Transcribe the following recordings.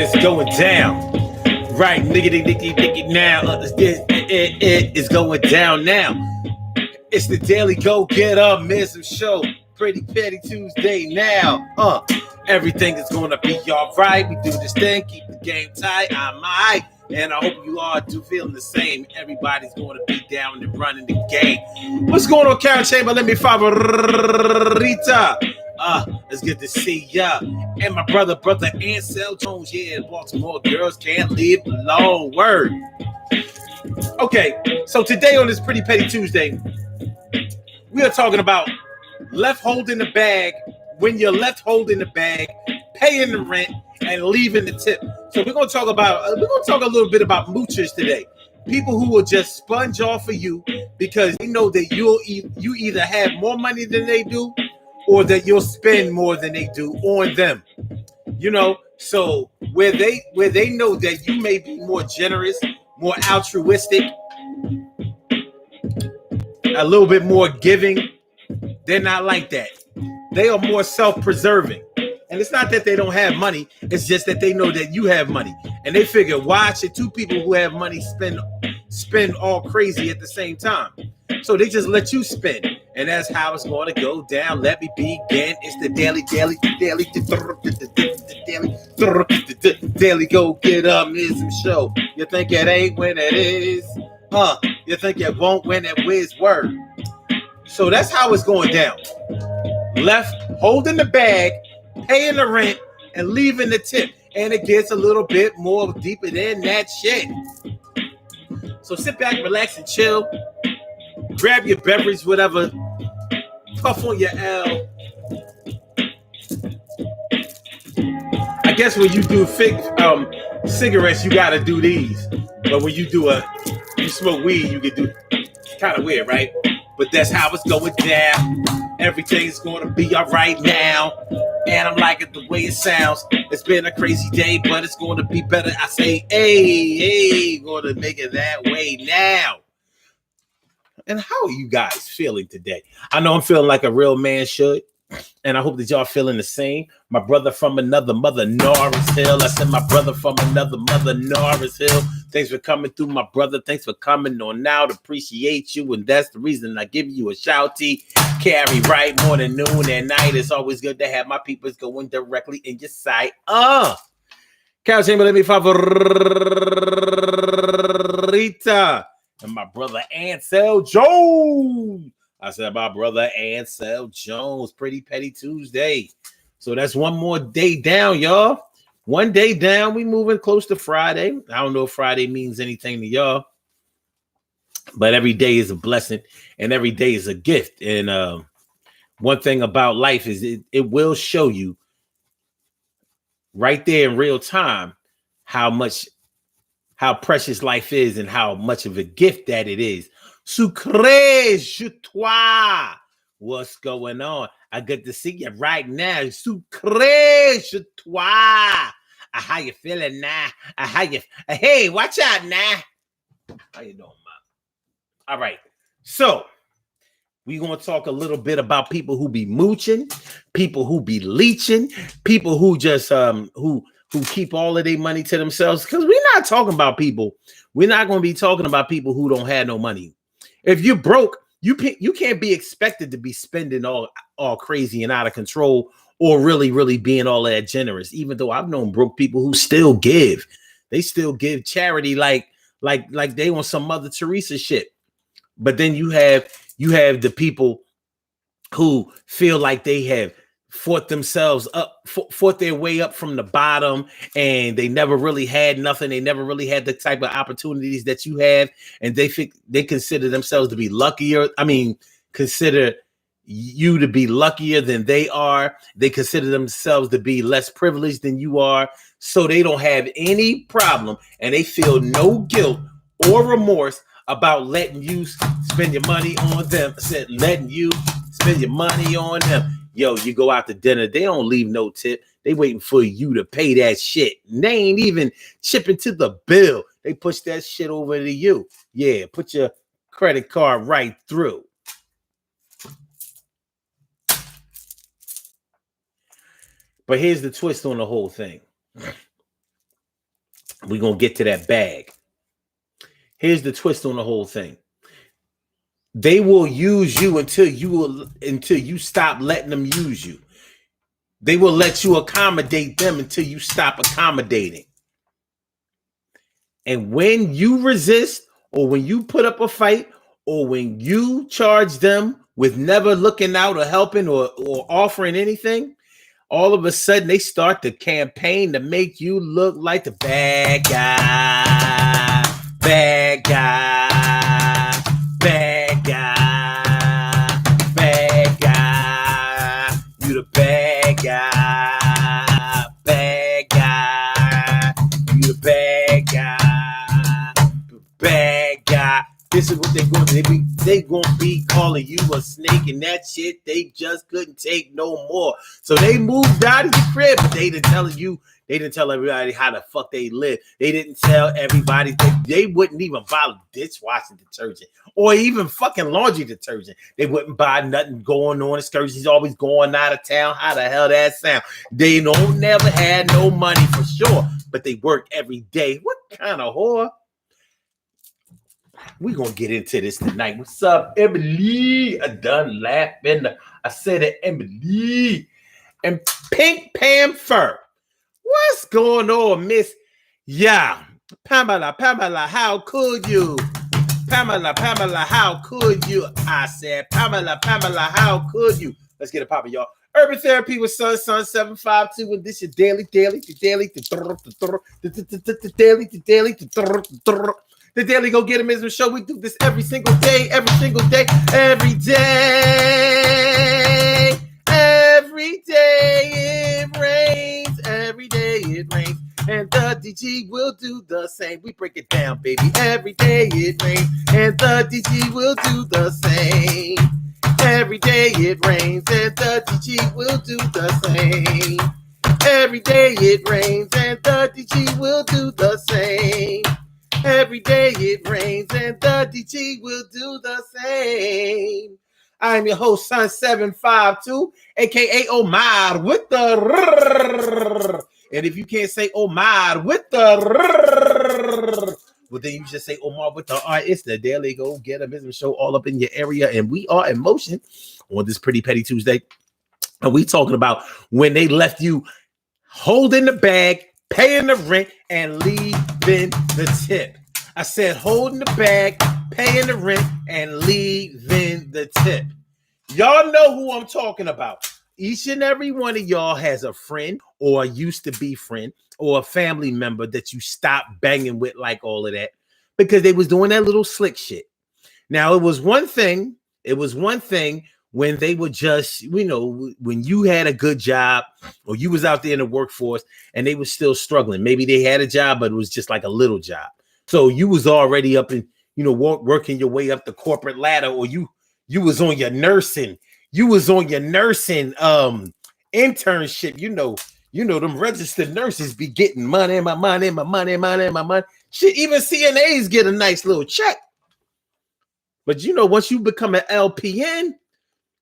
it's going down. Right, nigga, now. It is going down now. It's the Daily Go Get Up Mism Show. Pretty Petty Tuesday now. Everything is gonna be alright. We do this thing, keep the game tight. I'm alright. And I hope you all do feel the same. Everybody's gonna be down and running the game. What's going on, Karen Chamber? Let me favorita. It's good to see ya. And my brother Ansel Jones. Yeah, Baltimore girls can't leave alone. Word. Okay, so today on this Pretty Petty Tuesday, we are talking about left holding the bag, when you're left holding the bag, paying the rent, and leaving the tip. So we're gonna talk a little bit about moochers today. People who will just sponge off of you because they know that you either have more money than they do, or that you'll spend more than they do on them. You know, so where they know that you may be more generous, more altruistic, a little bit more giving, they're not like that. They are more self-preserving. And it's not that they don't have money, it's just that they know that you have money. And they figure, why should two people who have money spend all crazy at the same time? So they just let you spend. And that's how it's going to go down. Let me begin. It's the daily go get up Mism Show. You think it ain't when it is? You think it won't when it whiz word? So that's how it's going down. Left holding the bag, paying the rent, and leaving the tip. And it gets a little bit more deeper than that shit. So sit back, relax, and chill. Grab your beverage, whatever. Puff on your L. I guess when you do cigarettes, you gotta do these. But when you smoke weed, you can do kind of weird, right? But that's how it's going down. Everything's gonna be all right now. And I'm liking the way it sounds. It's been a crazy day, but it's gonna be better. I say, hey, gonna make it that way now. And how are you guys feeling today? I know I'm feeling like a real man should. And I hope that y'all feeling the same. My brother from another mother, Norris Hill. I said my brother from another mother, Norris Hill. Thanks for coming through, my brother. Thanks for coming on out. Appreciate you. And that's the reason I give you a shouty. Carry right morning, noon, and night. It's always good to have my peoples going directly in your sight. Carol Chamber, let me favorita. And my brother Ansel Jones. I said my brother Ansel Jones. Pretty Petty Tuesday. So that's one more day down, y'all. One day down. We moving close to Friday. I don't know if Friday means anything to y'all, but every day is a blessing and every day is a gift. And one thing about life is it will show you right there in real time how precious life is and how much of a gift that it is. Sucré, je toi. What's going on? I good to see you right now. Sucré, je toi. How you feeling now? Hey, watch out now. How you doing, man? All right. So we're going to talk a little bit about people who be mooching, people who be leeching, people who just who keep all of their money to themselves. Because we're not talking about people. We're not going to be talking about people who don't have no money. If you're broke, you can't be expected to be spending all crazy and out of control or really, really being all that generous. Even though I've known broke people who still give. They still give charity like they on some Mother Teresa shit. But then you have the people who feel like they have fought their way up from the bottom, and they never really had nothing. They never really had the type of opportunities that you have, and they consider themselves to be luckier. I mean, consider you to be luckier than they are. They consider themselves to be less privileged than you are, so they don't have any problem, and they feel no guilt or remorse about letting you spend your money on them. Letting you spend your money on them. Yo, you go out to dinner, they don't leave no tip. They waiting for you to pay that shit. They ain't even chipping to the bill. They push that shit over to you. Yeah, put your credit card right through. But here's the twist on the whole thing. We're going to get to that bag. Here's the twist on the whole thing. They will use you until you stop letting them use you. They will let you accommodate them until you stop accommodating. And when you resist, or when you put up a fight, or when you charge them with never looking out or helping or offering anything, all of a sudden they start the campaign to make you look like the bad guy, bad guy, bad guy, bad guy. You the bad guy, bad guy. You the bad guy, bad guy. This is what they're going to be. They going to be calling you a snake, and that shit they just couldn't take no more. So they moved out of the crib, but they didn't tell everybody how the fuck they live. They didn't tell everybody they wouldn't even buy dishwashing detergent or even fucking laundry detergent. They wouldn't buy nothing going on. Excursions always going out of town. How the hell that sound? They don't never had no money for sure, but they work every day. What kind of whore? We're going to get into this tonight. What's up, Emily? I done laughing. I said it, Emily. And Pink Panther. What's going on, Miss? Yeah. Pamela, how could you? Pamela, how could you? I said, Pamela, how could you? Let's get it popping, y'all. Urban Therapy with Sun 752, and this is daily. The Daily Go Getimism Show. We do this every single day. Every day it rains. Every day it rains. And the DG will do the same. We break it down, baby. Every day it rains. And the DG will do the same. Every day it rains. And the DG will do the same. Every day it rains. And the DG will do the same. Every day it rains and the DG will do the same. I'm your host, Sun 752, aka Omar with the rrrr. And if you can't say Omar with the rrrr, well, then you just say Omar with the R. It's the Daily Go Getimism Show all up in your area. And we are in motion on this Pretty Petty Tuesday. And we talking about when they left you holding the bag, paying the rent, and leaving the tip. I said holding the bag, paying the rent, and leaving the tip. Y'all know who I'm talking about. Each and every one of y'all has a friend or a used to be friend or a family member that you stopped banging with like all of that because they was doing that little slick shit. Now, it was one thing when they were just, when you had a good job or you was out there in the workforce and they were still struggling. Maybe they had a job, but it was just like a little job. So you was already up in, working your way up the corporate ladder, or you was on your nursing. You was on your nursing internship. Them registered nurses be getting money. Shit, even CNAs get a nice little check. But once you become an LPN,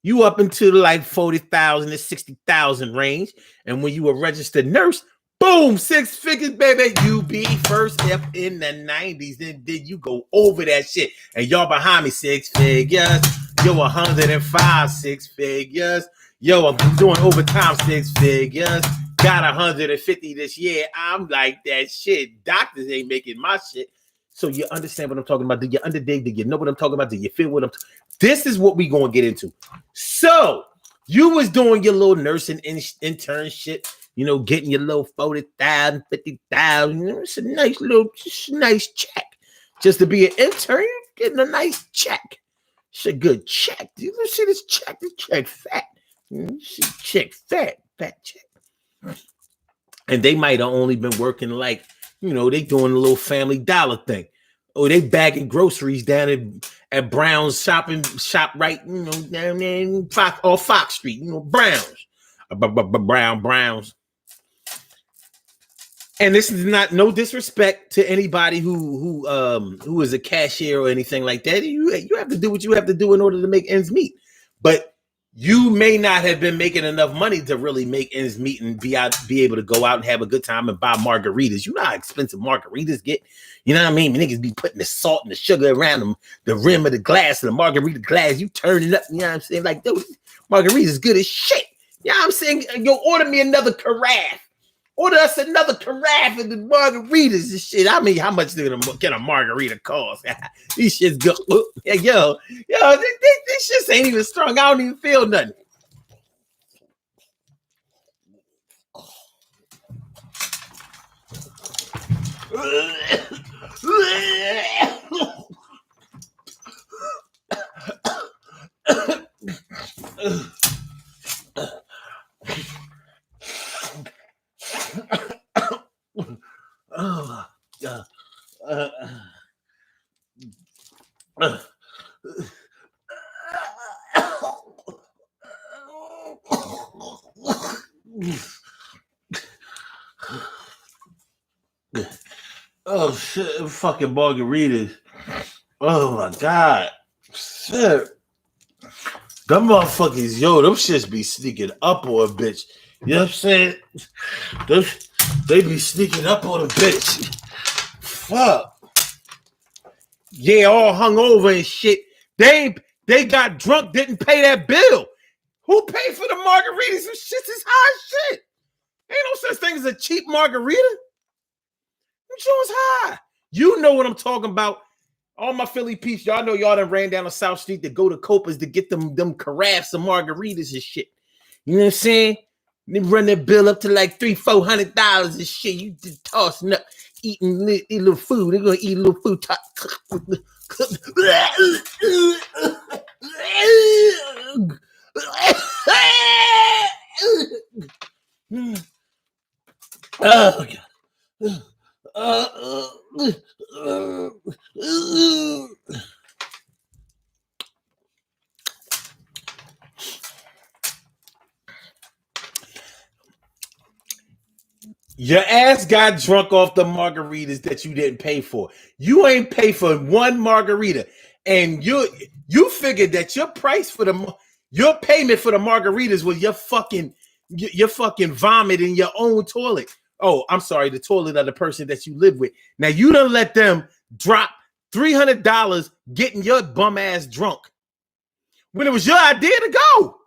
you up into like 40,000 to 60,000 range. And when you a registered nurse, boom, 6 figures, baby. You be first up in the 90s. And then you go over that shit. And y'all behind me, 6 figures. Yo, 105, 6 figures. Yo, I'm doing overtime, 6 figures. Got 150 this year. I'm like, that shit. Doctors ain't making my shit. So you understand what I'm talking about? Do you underdig? Do you know what I'm talking about? Do you feel what I'm This is what we going to get into. So you was doing your little nursing internship, getting your little 40,000, 50,000. It's a nice check. Just to be an intern, getting a nice check. It's a good check. You see this check? This check fat. See check fat check. And they might have only been working like, they doing a little Family Dollar thing. Or they bagging groceries down at Brown's shop right, down there in Fox Street, Brown's. Browns. And this is no disrespect to anybody who is a cashier or anything like that. You have to do what you have to do in order to make ends meet. But you may not have been making enough money to really make ends meet and be able to go out and have a good time and buy margaritas. You know how expensive margaritas get. You know what I mean? Niggas be putting the salt and the sugar around them, the rim of the glass, of the margarita glass. You turn it up. You know what I'm saying? Like, those margaritas good as shit. You know what I'm saying? Yo, order me another carafe. Order us another carafe of the margaritas and shit. I mean, how much can a margarita cost? These shits go. Yo, this shit ain't even strong. I don't even feel nothing. Oh, oh shit, fucking margaritas. Oh my god. Shit. Them motherfuckers, yo, them shits be sneaking up on a bitch. You know what I'm saying? They be sneaking up on a bitch. Fuck. Yeah, all hung over and shit. They got drunk, didn't pay that bill. Who paid for the margaritas? Some shit is high as shit. Ain't no such thing as a cheap margarita. I'm sure it's high. You know what I'm talking about. All my Philly peeps, y'all know y'all done ran down the South Street to go to Copa's to get them carafes of margaritas and shit. You know what I'm saying? They run their bill up to like $300-400 and shit. You just tossing up, eating little food. They're gonna eat a little food. Oh God. Your ass got drunk off the margaritas that you didn't pay for. You ain't pay for one margarita, and you figured that your price for your payment for the margaritas was your fucking vomit in your own toilet. Oh, I'm sorry, the toilet of the person that you live with. Now you done let them drop $300 getting your bum ass drunk when it was your idea to go.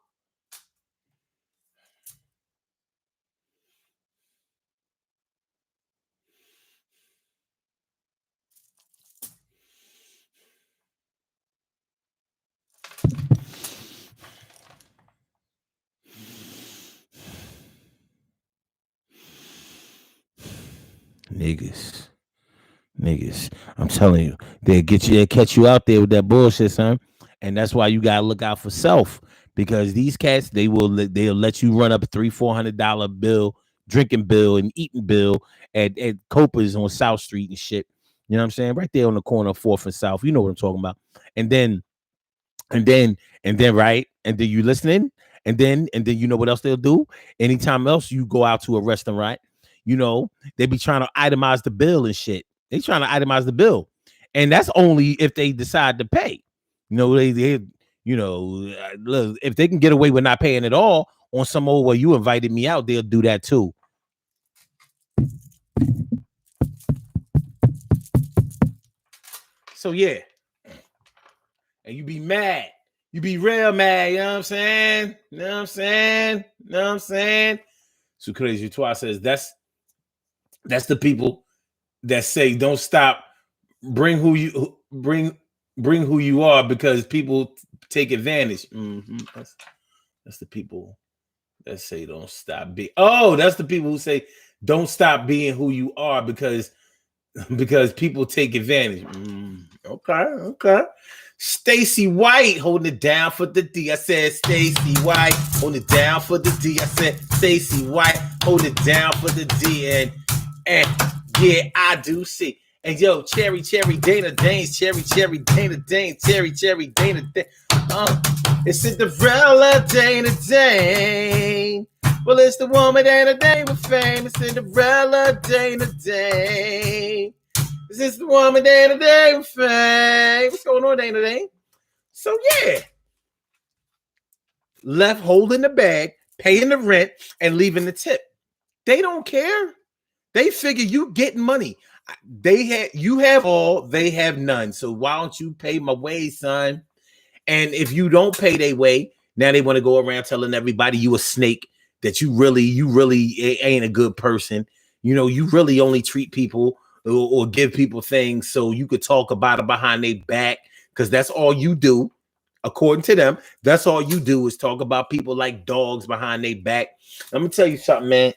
Niggas, I'm telling you, they'll catch you out there with that bullshit, son. And that's why you gotta look out for self, because these cats, they'll let you run up a $300-400 bill, drinking bill and eating bill at Copa's on South Street and shit. You know what I'm saying? Right there on the corner of 4th and South. You know what I'm talking about. And then right, and then you listening, and then you know what else they'll do? Anytime else you go out to a restaurant, you know, they be trying to itemize the bill and shit. They trying to itemize the bill, and that's only if they decide to pay. You know, they you know, look, if they can get away with not paying at all on some old, well, you invited me out, they'll do that too. So yeah, and you be mad. You be real mad, you know what I'm saying? You know what I'm saying? You know what I'm saying? So Crazy Twa says that's the people that say don't stop, bring who you are, because people take advantage. Mm-hmm. That's the people that say don't stop being. Oh, that's the people who say don't stop being who you are because people take advantage. Okay. Stacy White holding it down for the D. I said Stacy White holding it down for the D. I said Stacy White holding it down for the D. And yeah, I do see. And yo, Cherry Dana Danes, Cherry Dana Danes, Cherry Dana Danes. It's Cinderella Dana Dane. Well, it's the woman Dana Dane with fame. It's Cinderella Dana Dane. Is this the woman Dana Dane with fame? What's going on, Dana Dane? So yeah. left holding the bag, paying the rent, and leaving the tip. They don't care. They figure you getting money. You have all, they have none. So why don't you pay my way, son? And if you don't pay their way, now they want to go around telling everybody you a snake, that you really ain't a good person. You really only treat people or give people things so you could talk about it behind their back, because that's all you do. According to them, that's all you do is talk about people like dogs behind their back. Let me tell you something, man.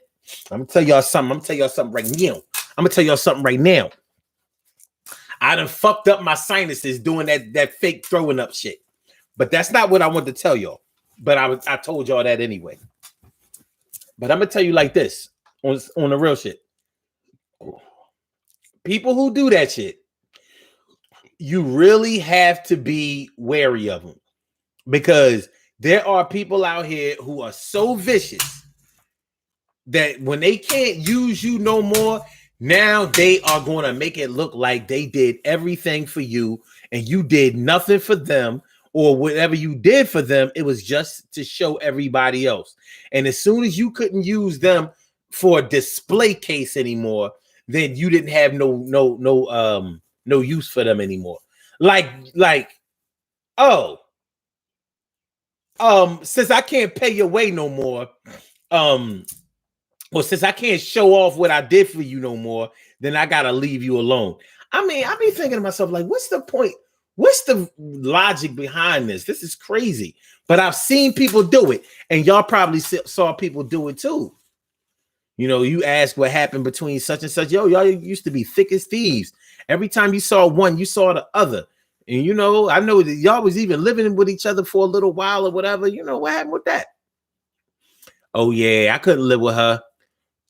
I'm gonna tell y'all something right now. I done fucked up my sinuses doing that fake throwing up shit. But that's not what I wanted to tell y'all. But I told y'all that anyway. But I'm gonna tell you like this on the real shit. People who do that shit, you really have to be wary of them, because there are people out here who are so vicious that when they can't use you no more, now they are going to make it look like they did everything for you and you did nothing for them, or whatever you did for them, it was just to show everybody else. And as soon as you couldn't use them for a display case anymore, then you didn't have no use for them anymore. Like, since I can't pay your way no more, well, since I can't show off what I did for you no more, then I gotta leave you alone. I mean, I be thinking to myself, like, what's the point? What's the logic behind this? This is crazy. But I've seen people do it, and y'all probably saw people do it too. You ask what happened between such and such. Yo, y'all used to be thick as thieves. Every time you saw one, you saw the other. And I know that y'all was even living with each other for a little while or whatever. What happened with that? Oh yeah, I couldn't live with her.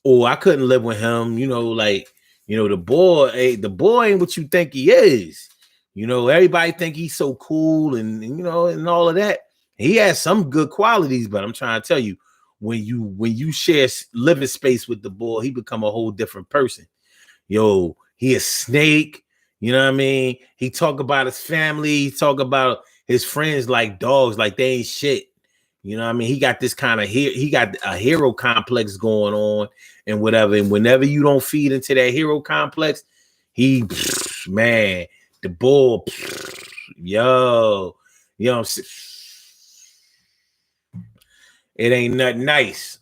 Or I couldn't live with him. The boy ain't what you think he is. Everybody think he's so cool and and all of that. He has some good qualities, but I'm trying to tell you, when you share living space with the boy, he become a whole different person. Yo, he a snake. You know what I mean? He talk about his family. He talk about his friends like dogs, like they ain't shit. You know what I mean? He got this kind of he got a hero complex going on and whatever. And whenever you don't feed into that hero complex, man, the bull, yo, it ain't nothing nice.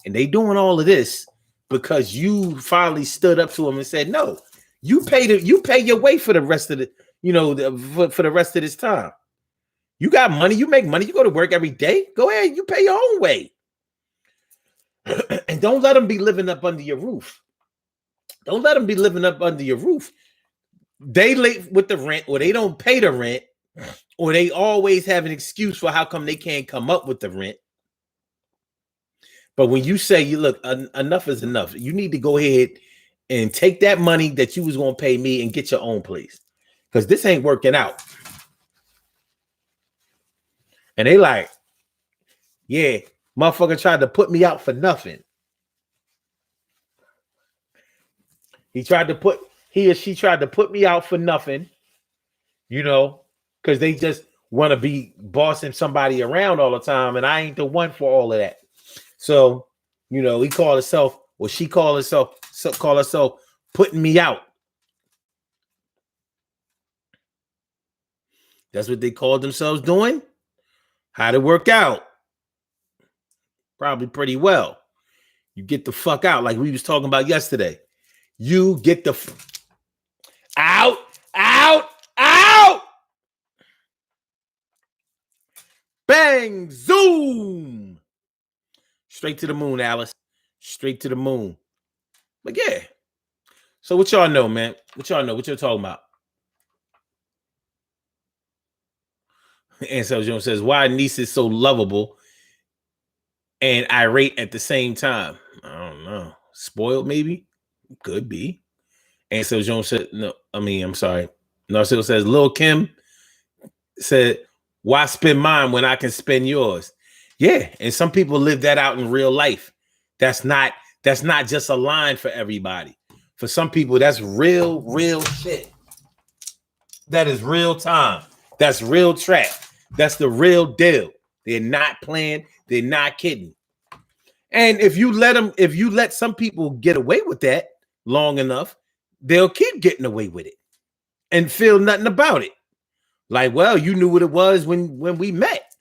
And they doing all of this because you finally stood up to him and said, no, you pay your way for the rest of the, for the rest of this time. You got money, you make money, you go to work every day. Go ahead, you pay your own way. And don't let them be living up under your roof. Don't let them be living up under your roof. They late with the rent, or they don't pay the rent, or they always have an excuse for how come they can't come up with the rent. But when you say, look, enough is enough. You need to go ahead and take that money that you was going to pay me and get your own place, because this ain't working out. And they like, yeah, motherfucker tried to put me out for nothing. He or she tried to put me out for nothing, because they just want to be bossing somebody around all the time. And I ain't the one for all of that. So, he called herself, or she called herself putting me out. That's what they called themselves doing. How'd it work out? Probably pretty well. You get the fuck out, like we was talking about yesterday. You get the out. Bang, zoom. Straight to the moon, Alice. Straight to the moon. But yeah. So what y'all know, man? What y'all know? What y'all talking about? And so Jones says, why niece is so lovable and irate at the same time? I don't know. Spoiled, maybe? Could be. And so Jones said, I'm sorry. Narciso says, Lil Kim said, why spend mine when I can spend yours? Yeah. And some people live that out in real life. That's not just a line for everybody. For some people, that's real shit. That is real time. That's real trap. That's the real deal. They're not playing. They're not kidding. And if you let some people get away with that long enough, they'll keep getting away with it and feel nothing about it. Like, well, you knew what it was when we met.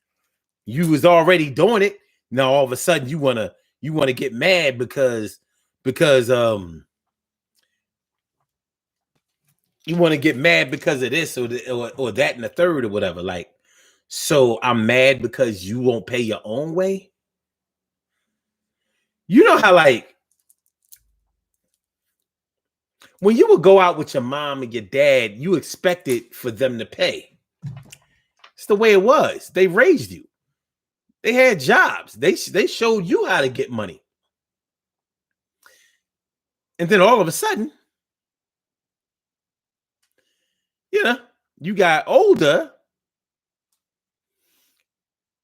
You was already doing it. Now all of a sudden you wanna get mad because you want to get mad because of this or that and the third or whatever. Like, so I'm mad because you won't pay your own way. You know how, like, when you would go out with your mom and your dad, you expected for them to pay. It's the way it was. They raised you. They had jobs. They showed you how to get money. And then all of a sudden, you got older.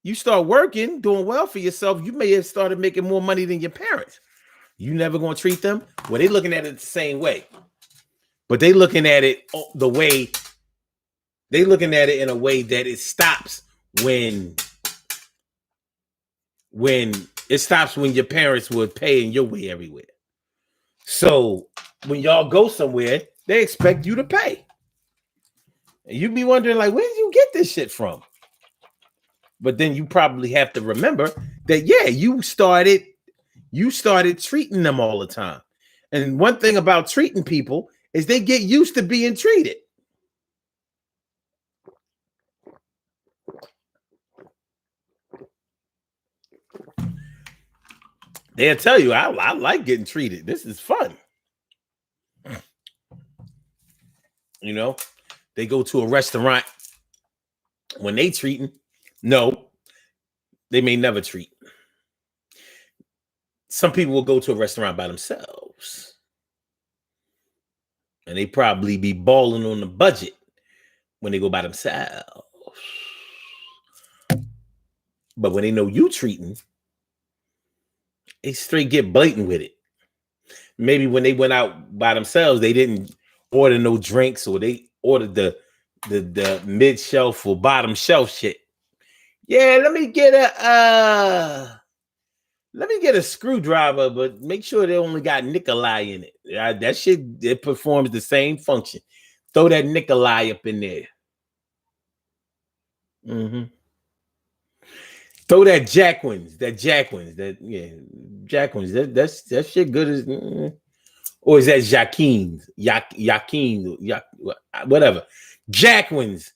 You start working, doing well for yourself. You may have started making more money than your parents. You never going to treat them? Well, they looking at it the same way. But they looking at it the way, they looking at it in a way that it stops when your parents were paying your way everywhere. So when y'all go somewhere, they expect you to pay. And you be wondering, like, where did you get this shit from? But then you probably have to remember that, yeah, you started treating them all the time. And one thing about treating people is they get used to being treated. They'll tell you, I like getting treated. This is fun. They go to a restaurant when they treating. No, they may never treat. Some people will go to a restaurant by themselves. And they probably be balling on the budget when they go by themselves. But when they know you treating, they straight get blatant with it. Maybe when they went out by themselves, they didn't order no drinks, or they ordered the mid shelf or bottom shelf shit. Yeah, let me get a screwdriver, but make sure they only got Nikolai in it. That shit, it performs the same function. Throw that Nikolai up in there. Mm-hmm. Throw that Jacquins. That shit good as. Or is that Jacquees? Whatever. Jacquins.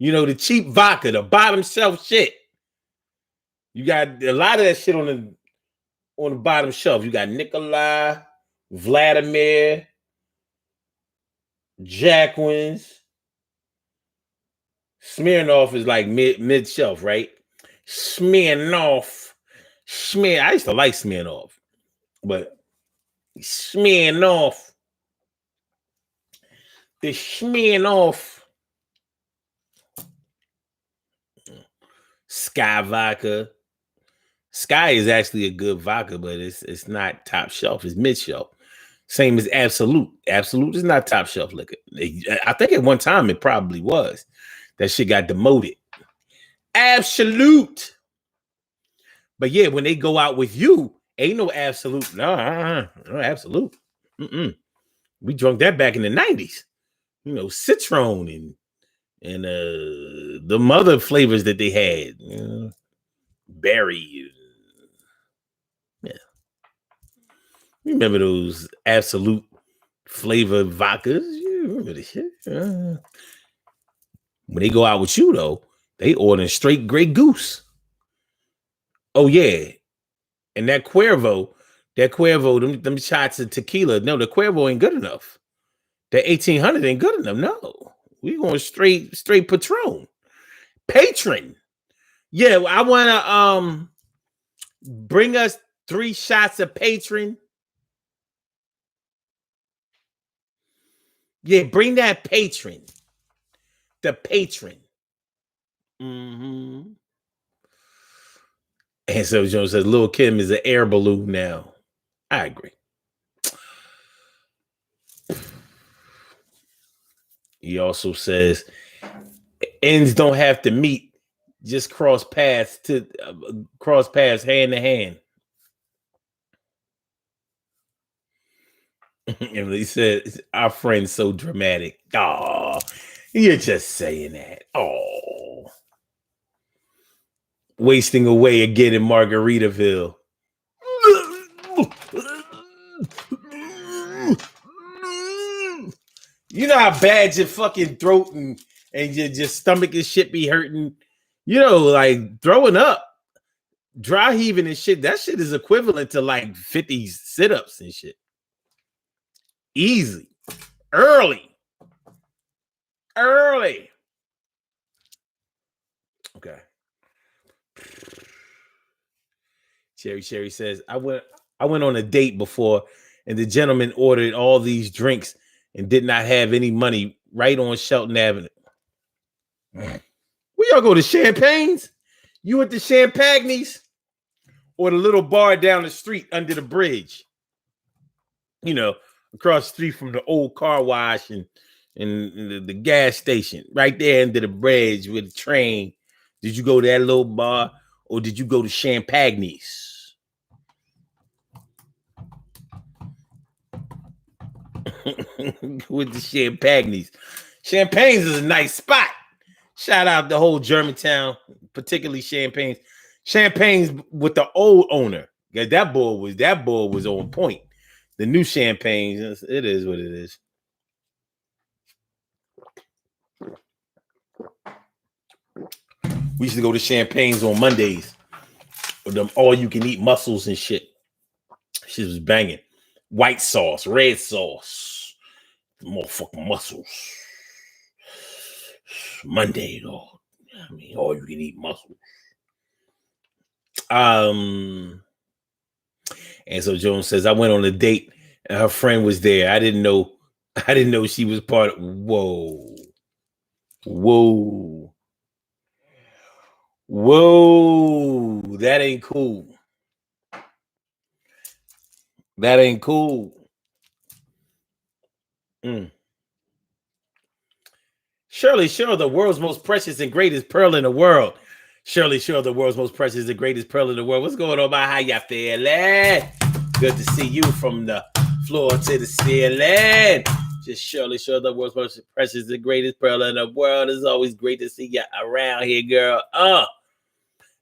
The cheap vodka, the bottom shelf shit. You got a lot of that shit on the bottom shelf. You got Nikolai, Vladimir, Jacquins. Smirnoff is like mid shelf, right? Smirnoff. I used to like Smirnoff, but Smirnoff. The Smirnoff. Sky vodka. Sky is actually a good vodka, but it's not top shelf. It's mid shelf. Same as Absolute. Absolute is not top shelf liquor. I think at one time it probably was. That shit got demoted. Absolute. But yeah, when they go out with you, ain't no Absolute. No Absolute. We drunk that back in the 90s. Citron and the mother flavors that they had. Berry. Yeah. You remember those Absolute flavor vodkas? You remember the shit? When they go out with you, though, they order straight Grey Goose. Oh, yeah. And that Cuervo, them shots of tequila. No, the Cuervo ain't good enough. That 1800 ain't good enough. No. We going straight Patron. Patron. Yeah, I want to bring us 3 shots of Patron. Yeah, bring that Patron. The Patron. Mm-hmm. And so Jones says, Lil' Kim is an air balloon now. I agree. He also says, ends don't have to meet. just cross paths hand to hand. And he said, "Our friend's so dramatic." Oh, you're just saying that. Oh, wasting away again in Margaritaville. You know how bad your fucking throat and your stomach and shit be hurting? You know, like throwing up, dry heaving and shit. That shit is equivalent to like 50 sit-ups and shit. Easy. Early. Okay. Cherry says, I went on a date before, and the gentleman ordered all these drinks and did not have any money right on Shelton Avenue. Where y'all go to Champagne's? You at the Champagne's? Or the little bar down the street under the bridge? You know, across the street from the old car wash and the gas station, right there under the bridge with the train. Did you go to that little bar, or did you go to Champagne's? With the Champagne's. Champagne's is a nice spot. Shout out the whole Germantown, particularly Champagne's. Champagne's with the old owner. That boy was on point. The new Champagne's, it is what it is. We used to go to Champagne's on Mondays with them all-you-can-eat mussels and shit. Shit was banging. White sauce, red sauce, motherfucking mussels. Monday, though. I mean, all-you-can-eat mussels. And so Jones says, I went on a date and her friend was there. I didn't know she was part of. Whoa. That ain't cool. Shirley Sure, the world's most precious and greatest pearl in the world. Shirley Sure, the world's most precious and greatest pearl in the world. What's going on, man? How y'all feeling? Good to see you from the floor to the ceiling. Just Shirley Sure, the world's most precious and greatest pearl in the world. It's always great to see you around here, girl.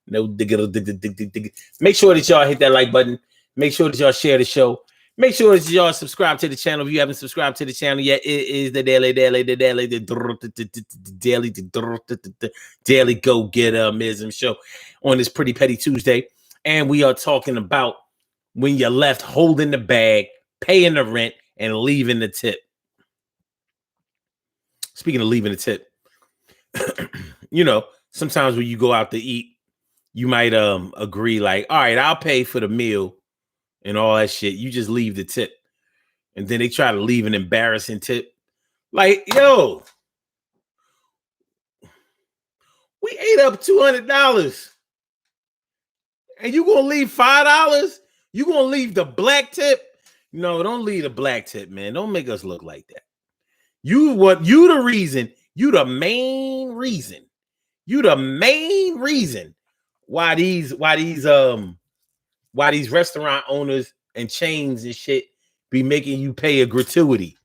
No digga. Make sure that y'all hit that like button. Make sure that y'all share the show. Make sure that y'all subscribe to the channel. If you haven't subscribed to the channel yet, it is the daily go getter show on this Pretty Petty Tuesday. And we are talking about when you're left holding the bag, paying the rent, and leaving the tip. Speaking of leaving the tip, you know, sometimes when you go out to eat, you might agree like, all right, I'll pay for the meal and all that shit. You just leave the tip. And then they try to leave an embarrassing tip. Like, yo, we ate up $200. And you gonna leave $5? You gonna leave the black tip? No, don't leave the black tip, man. Don't make us look like that. You the main reason why these restaurant owners and chains and shit be making you pay a gratuity.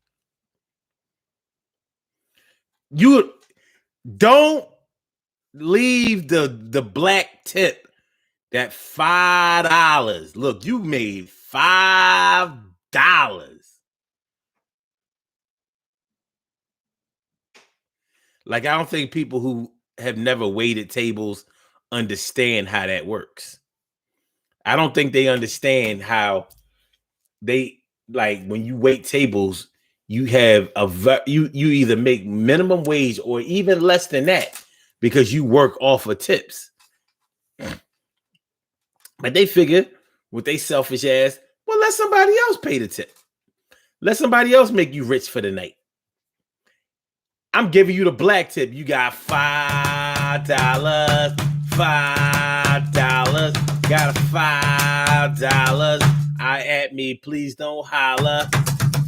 You don't leave the black tip. That $5. Look, you made $5. Like, I don't think people who have never waited tables understand how that works. I don't think they understand how they, like, when you wait tables, you have you either make minimum wage or even less than that because you work off of tips. But they figure with they selfish ass, well, let somebody else pay the tip. Let somebody else make you rich for the night. I'm giving you the black tip. You got $5. Got a $5. At me, please don't holler.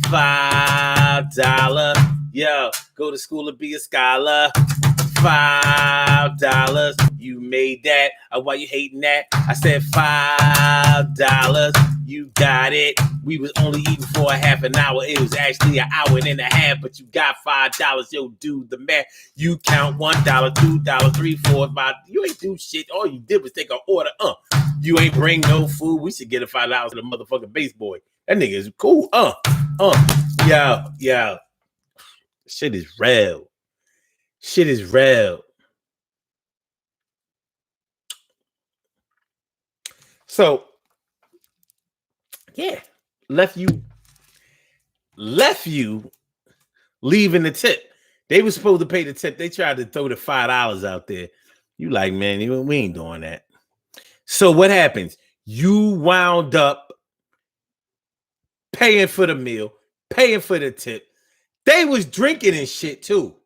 $5. Yo, go to school to be a scholar. $5. You made that. Why you hating that? I said $5. You got it. We was only eating for a half an hour. It was actually an hour and a half, but you got $5. Yo, do the math. You count $1, $2, $3, $4, $5. You ain't do shit. All you did was take an order. You ain't bring no food. We should get a $5 to the motherfucking base boy. That nigga is cool. Yo. Shit is real. Shit is real. So, yeah, left you leaving the tip. They were supposed to pay the tip. They tried to throw the $5 out there. You like, man, we ain't doing that. So what happens? You wound up paying for the meal, paying for the tip. They was drinking and shit too.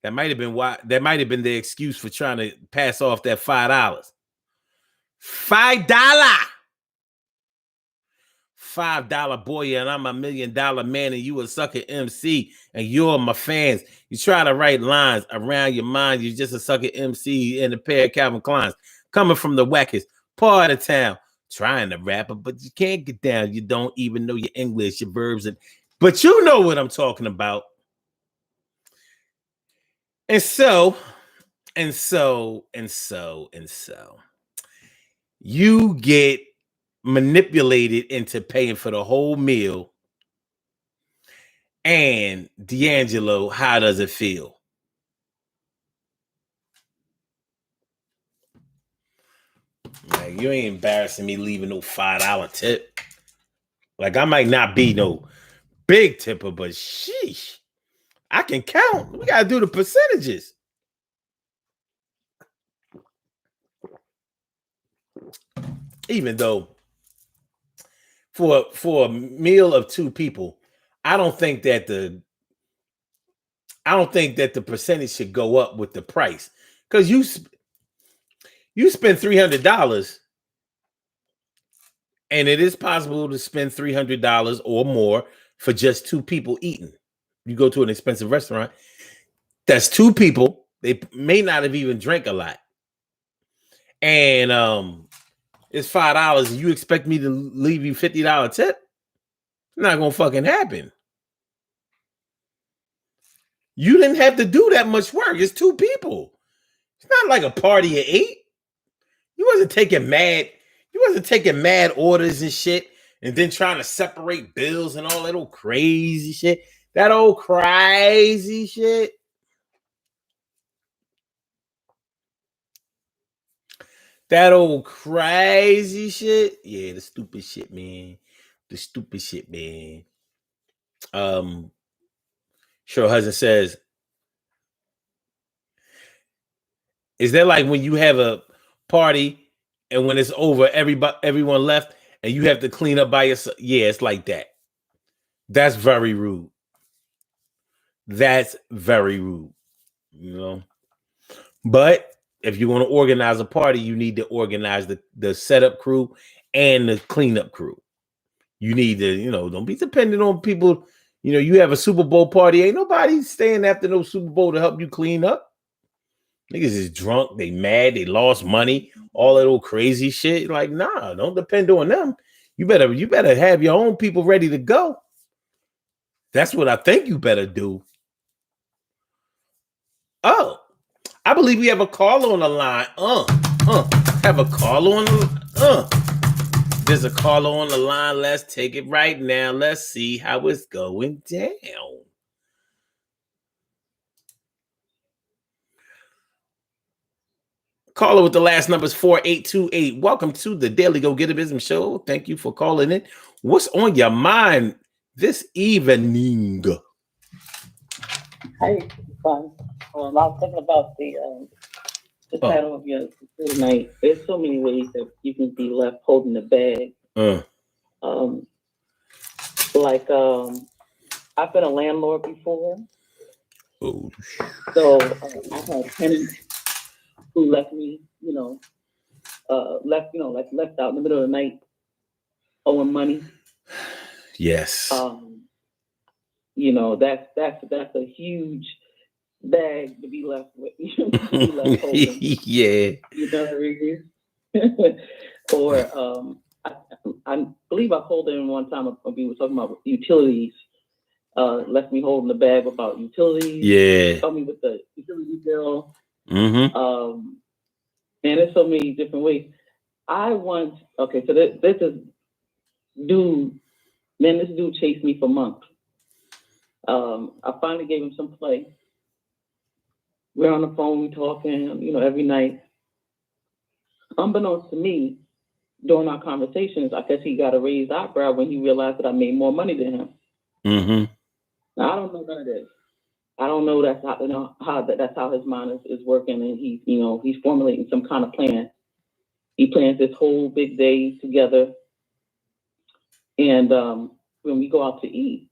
That might have been why. That might have been the excuse for trying to pass off that $5. $5 boy, and I'm $1 million man, and you a sucker MC, and you're my fans. You try to write lines around your mind. You're just a sucker MC and a pair of Calvin Kleins coming from the wackest part of town, trying to rap, but you can't get down. You don't even know your English, your verbs, but you know what I'm talking about. And so, you get manipulated into paying for the whole meal. And D'Angelo, how does it feel? Like, you ain't embarrassing me leaving no $5 tip. Like, I might not be no big tipper, but sheesh, I can count. We gotta do the percentages. Even though for a meal of 2 people, I don't think that the percentage should go up with the price, because you spend $300, and it is possible to spend $300 or more for just 2 people eating. You go to an expensive restaurant, that's 2 people. They may not have even drank a lot, and it's $5, and you expect me to leave you $50 tip? Not gonna fucking happen. You didn't have to do that much work. It's 2 people. It's not like a party of 8. You wasn't taking mad orders and shit, and then trying to separate bills and all that old crazy shit. That old crazy shit. That old crazy shit. Yeah, the stupid shit, man. The stupid shit, man. Sure Husband says, is that like when you have a party and when it's over, everyone left and you have to clean up by yourself? Yeah, it's like that. That's very rude. That's very rude, you know. But if you want to organize a party, you need to organize the setup crew and the cleanup crew. You need to, don't be dependent on people. You have a Super Bowl party. Ain't nobody staying after no Super Bowl to help you clean up. Niggas is drunk. They mad. They lost money. All that old crazy shit. Like, nah, don't depend on them. You better have your own people ready to go. That's what I think you better do. Oh, I believe we have a caller on the line. Have a caller on the There's a caller on the line. Let's take it right now. Let's see how it's going down. Caller with the last number is 4828. Welcome to the Daily Go Get a Business Show. Thank you for calling in. What's on your mind this evening? Hey, fun. I was thinking about the title of your tonight. There's so many ways that you can be left holding the bag. I've been a landlord before. Oh. So I've had tenants who left me, left out in the middle of the night owing money. Yes. That's a huge bag to be left with, to be left holding. Yeah. You know what I mean? Or I believe I told him one time we were talking about utilities. Left me holding the bag about utilities. Yeah. Helped me with the utility bill. Mm-hmm. And there's so many different ways. So this is dude, man, this dude chased me for months. I finally gave him some play. We're on the phone, we talking, every night. Unbeknownst to me, during our conversations, I guess he got a raised eyebrow when he realized that I made more money than him. Mm-hmm. Now, I don't know none of this. I don't know that's how his mind is working, and he's formulating some kind of plan. He plans this whole big day together, and when we go out to eat,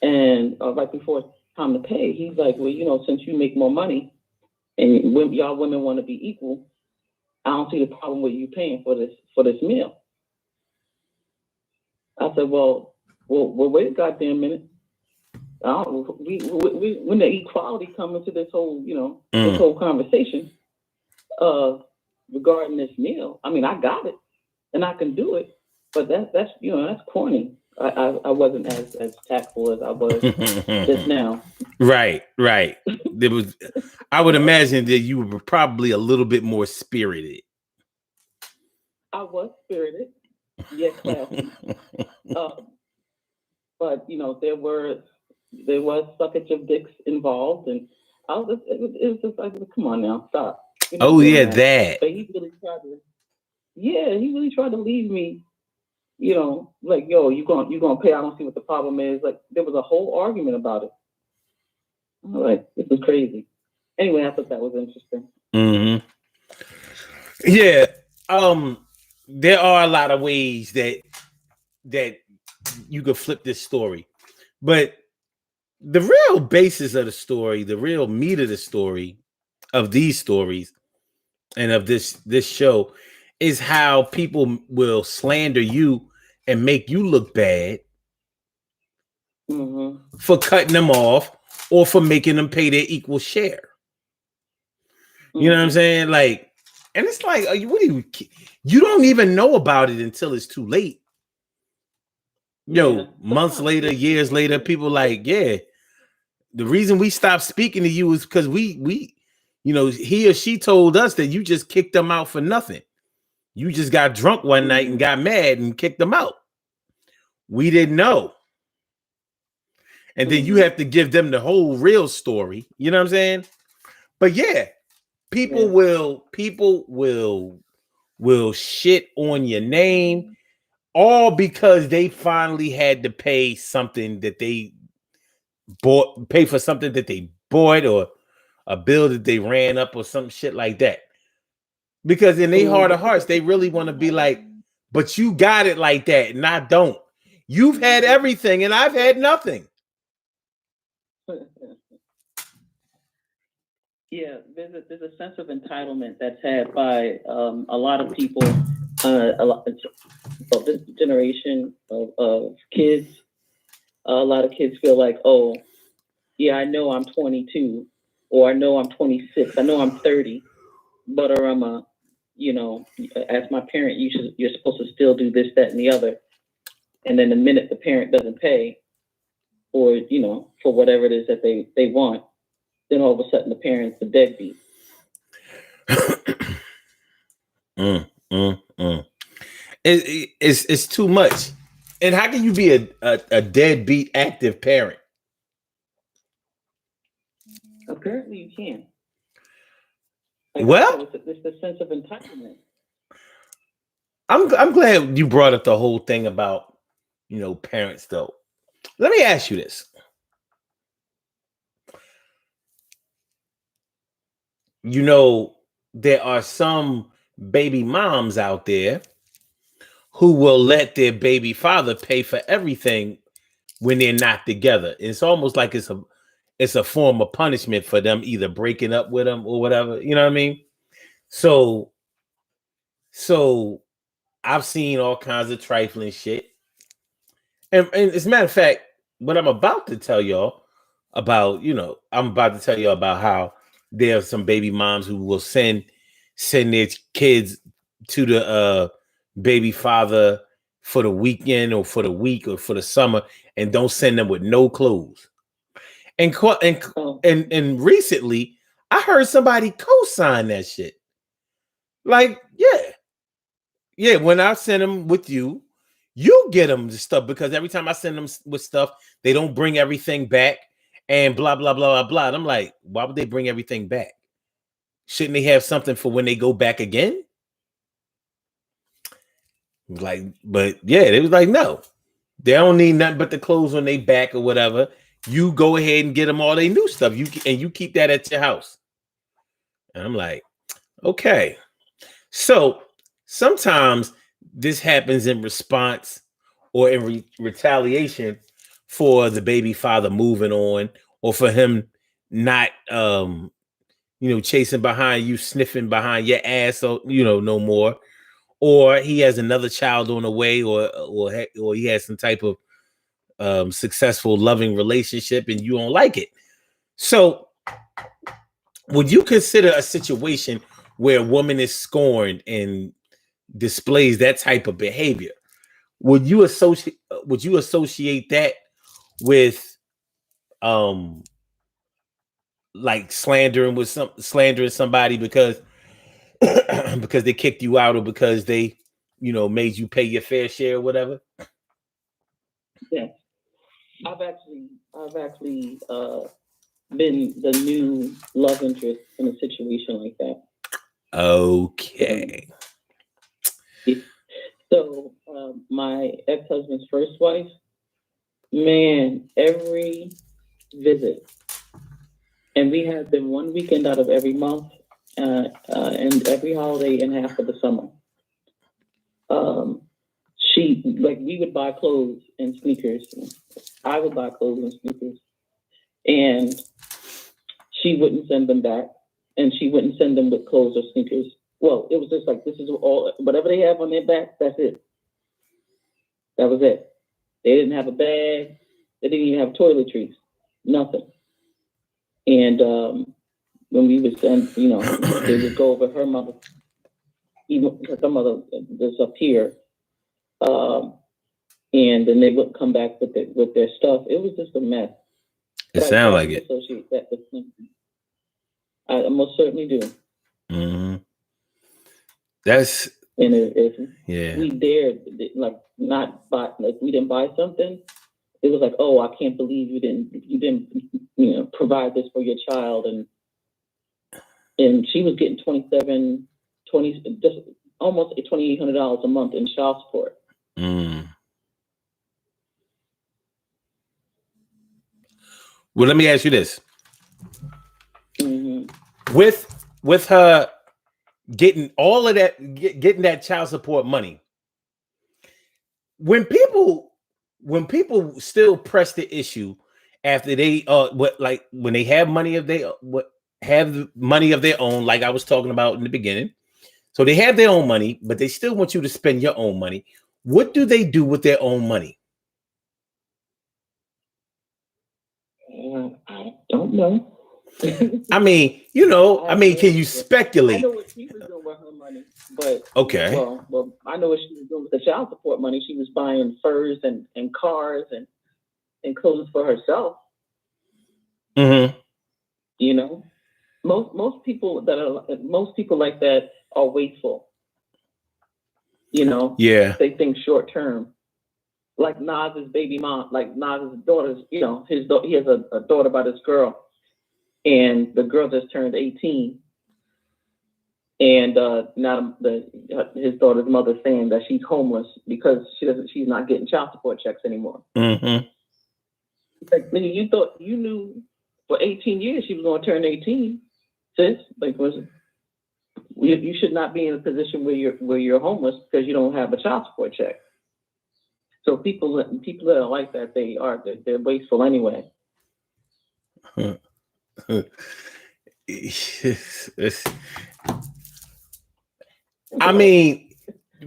and right before it's time to pay, he's like, well, since you make more money, and y'all women want to be equal, I don't see the problem with you paying for this meal. I said, well, wait a goddamn minute. When the equality comes into this whole, this whole conversation regarding this meal, I mean, I got it and I can do it, but that's corny. I wasn't as tactful as I was just now. Right. I would imagine that you were probably a little bit more spirited. I was spirited, yes, classy. But there was suckage of dicks involved, and it was just like, come on now, stop. That. But he really tried to leave me, like, yo, you gonna pay. I don't see what the problem is. Like, there was a whole argument about it. I'm like, this is crazy. Anyway, I thought that was interesting. Mm-hmm. Yeah. There are a lot of ways that you could flip this story, but the real basis of the story, the real meat of the story, of these stories and of this show, is how people will slander you and make you look bad for cutting them off or for making them pay their equal share. You know what I'm saying? Like, and it's like, you don't even know about it until it's too late. Months later, years later, people like, yeah, the reason we stopped speaking to you is because we he or she told us that you just kicked them out for nothing. You just got drunk one night and got mad and kicked them out. We didn't know. And then you have to give them the whole real story. You know what I'm saying? But yeah, people will shit on your name, all because they finally had to pay something that they pay for something that they bought, or a bill that they ran up, or some shit like that. Because in their heart of hearts, they really want to be like, but you got it like that, and I don't. You've had everything, and I've had nothing. Yeah, there's a sense of entitlement that's had by a lot of people, of this generation of kids. A lot of kids feel like, oh, yeah, I know I'm 22, or I know I'm 26, I know I'm 30, but or I'm as my parent, you're supposed to still do this, that, and the other. And then the minute the parent doesn't pay, or for whatever it is that they want, then all of a sudden the parent's the deadbeat. It's too much. And how can you be a deadbeat active parent? Apparently you can. Well, it's the sense of entitlement. I'm glad you brought up the whole thing about parents, though. Let me ask you this. There are some baby moms out there who will let their baby father pay for everything when they're not together. It's almost like it's a form of punishment for them either breaking up with them or whatever. You know what I mean? So I've seen all kinds of trifling shit. And as a matter of fact, what I'm about to tell y'all, about, I'm about to tell you about how there are some baby moms who will send their kids to the baby father for the weekend or for the week or for the summer and don't send them with no clothes. And recently, I heard somebody co-sign that shit. Like, yeah. When I send them with you, you get them the stuff, because every time I send them with stuff, they don't bring everything back and blah blah blah blah blah. And I'm like, why would they bring everything back? Shouldn't they have something for when they go back again? Like, but yeah, it was like, no, they don't need nothing but the clothes on their back or whatever. You go ahead and get them all their new stuff. You keep that at your house. And I'm like, okay. So sometimes this happens in response or in retaliation for the baby father moving on, or for him not, chasing behind you, sniffing behind your ass, so no more. Or he has another child on the way, or he has some type of successful, loving relationship, and you don't like it. So, would you consider a situation where a woman is scorned and displays that type of behavior? Would you associate that with like slandering somebody because because they kicked you out, or because they made you pay your fair share or whatever? Yeah, I've actually been the new love interest in a situation like that. Okay. So my ex-husband's first wife, man, every visit, and we had them one weekend out of every month, and every holiday and half of the summer. We would buy clothes and sneakers. I would buy clothes and sneakers, and she wouldn't send them back, and she wouldn't send them with clothes or sneakers. Well, it was just like, this is all, whatever they have on their back, that's it. That was it. They didn't have a bag. They didn't even have toiletries. Nothing. And when we would send, they would go over her mother, even because her mother was up here, and then they wouldn't come back with their stuff. It was just a mess. It sounds like it. Associate that with something. I most certainly do. Mm-hmm. That's, and if yeah, we dared not buy, we didn't buy something, it was like, oh, I can't believe you didn't provide this for your child, and she was getting just almost $2,800 a month in child support. Well, let me ask you this: mm-hmm. with her getting all of that, getting that child support money, when people still press the issue after they when they have money of their own, like I was talking about in the beginning, so they have their own money, but they still want you to spend your own money. What do they do with their own money? I don't know. I mean, can you speculate? I know what she was doing with her money, but okay. Well, I know what she was doing with the child support money. She was buying furs and cars and clothes for herself. Mm-hmm. Most people like that are wasteful. Yeah. They think short term. Like Nas's baby mom, like Nas's daughters. He has a daughter by this girl, and the girl just turned 18. And now his daughter's mother saying that she's homeless because she's not getting child support checks anymore. Mm-hmm. Like, you thought you knew for 18 years she was going to turn 18, sis. Like, you should not be in a position where you're homeless because you don't have a child support check. So people that are like that, they're wasteful anyway. I mean,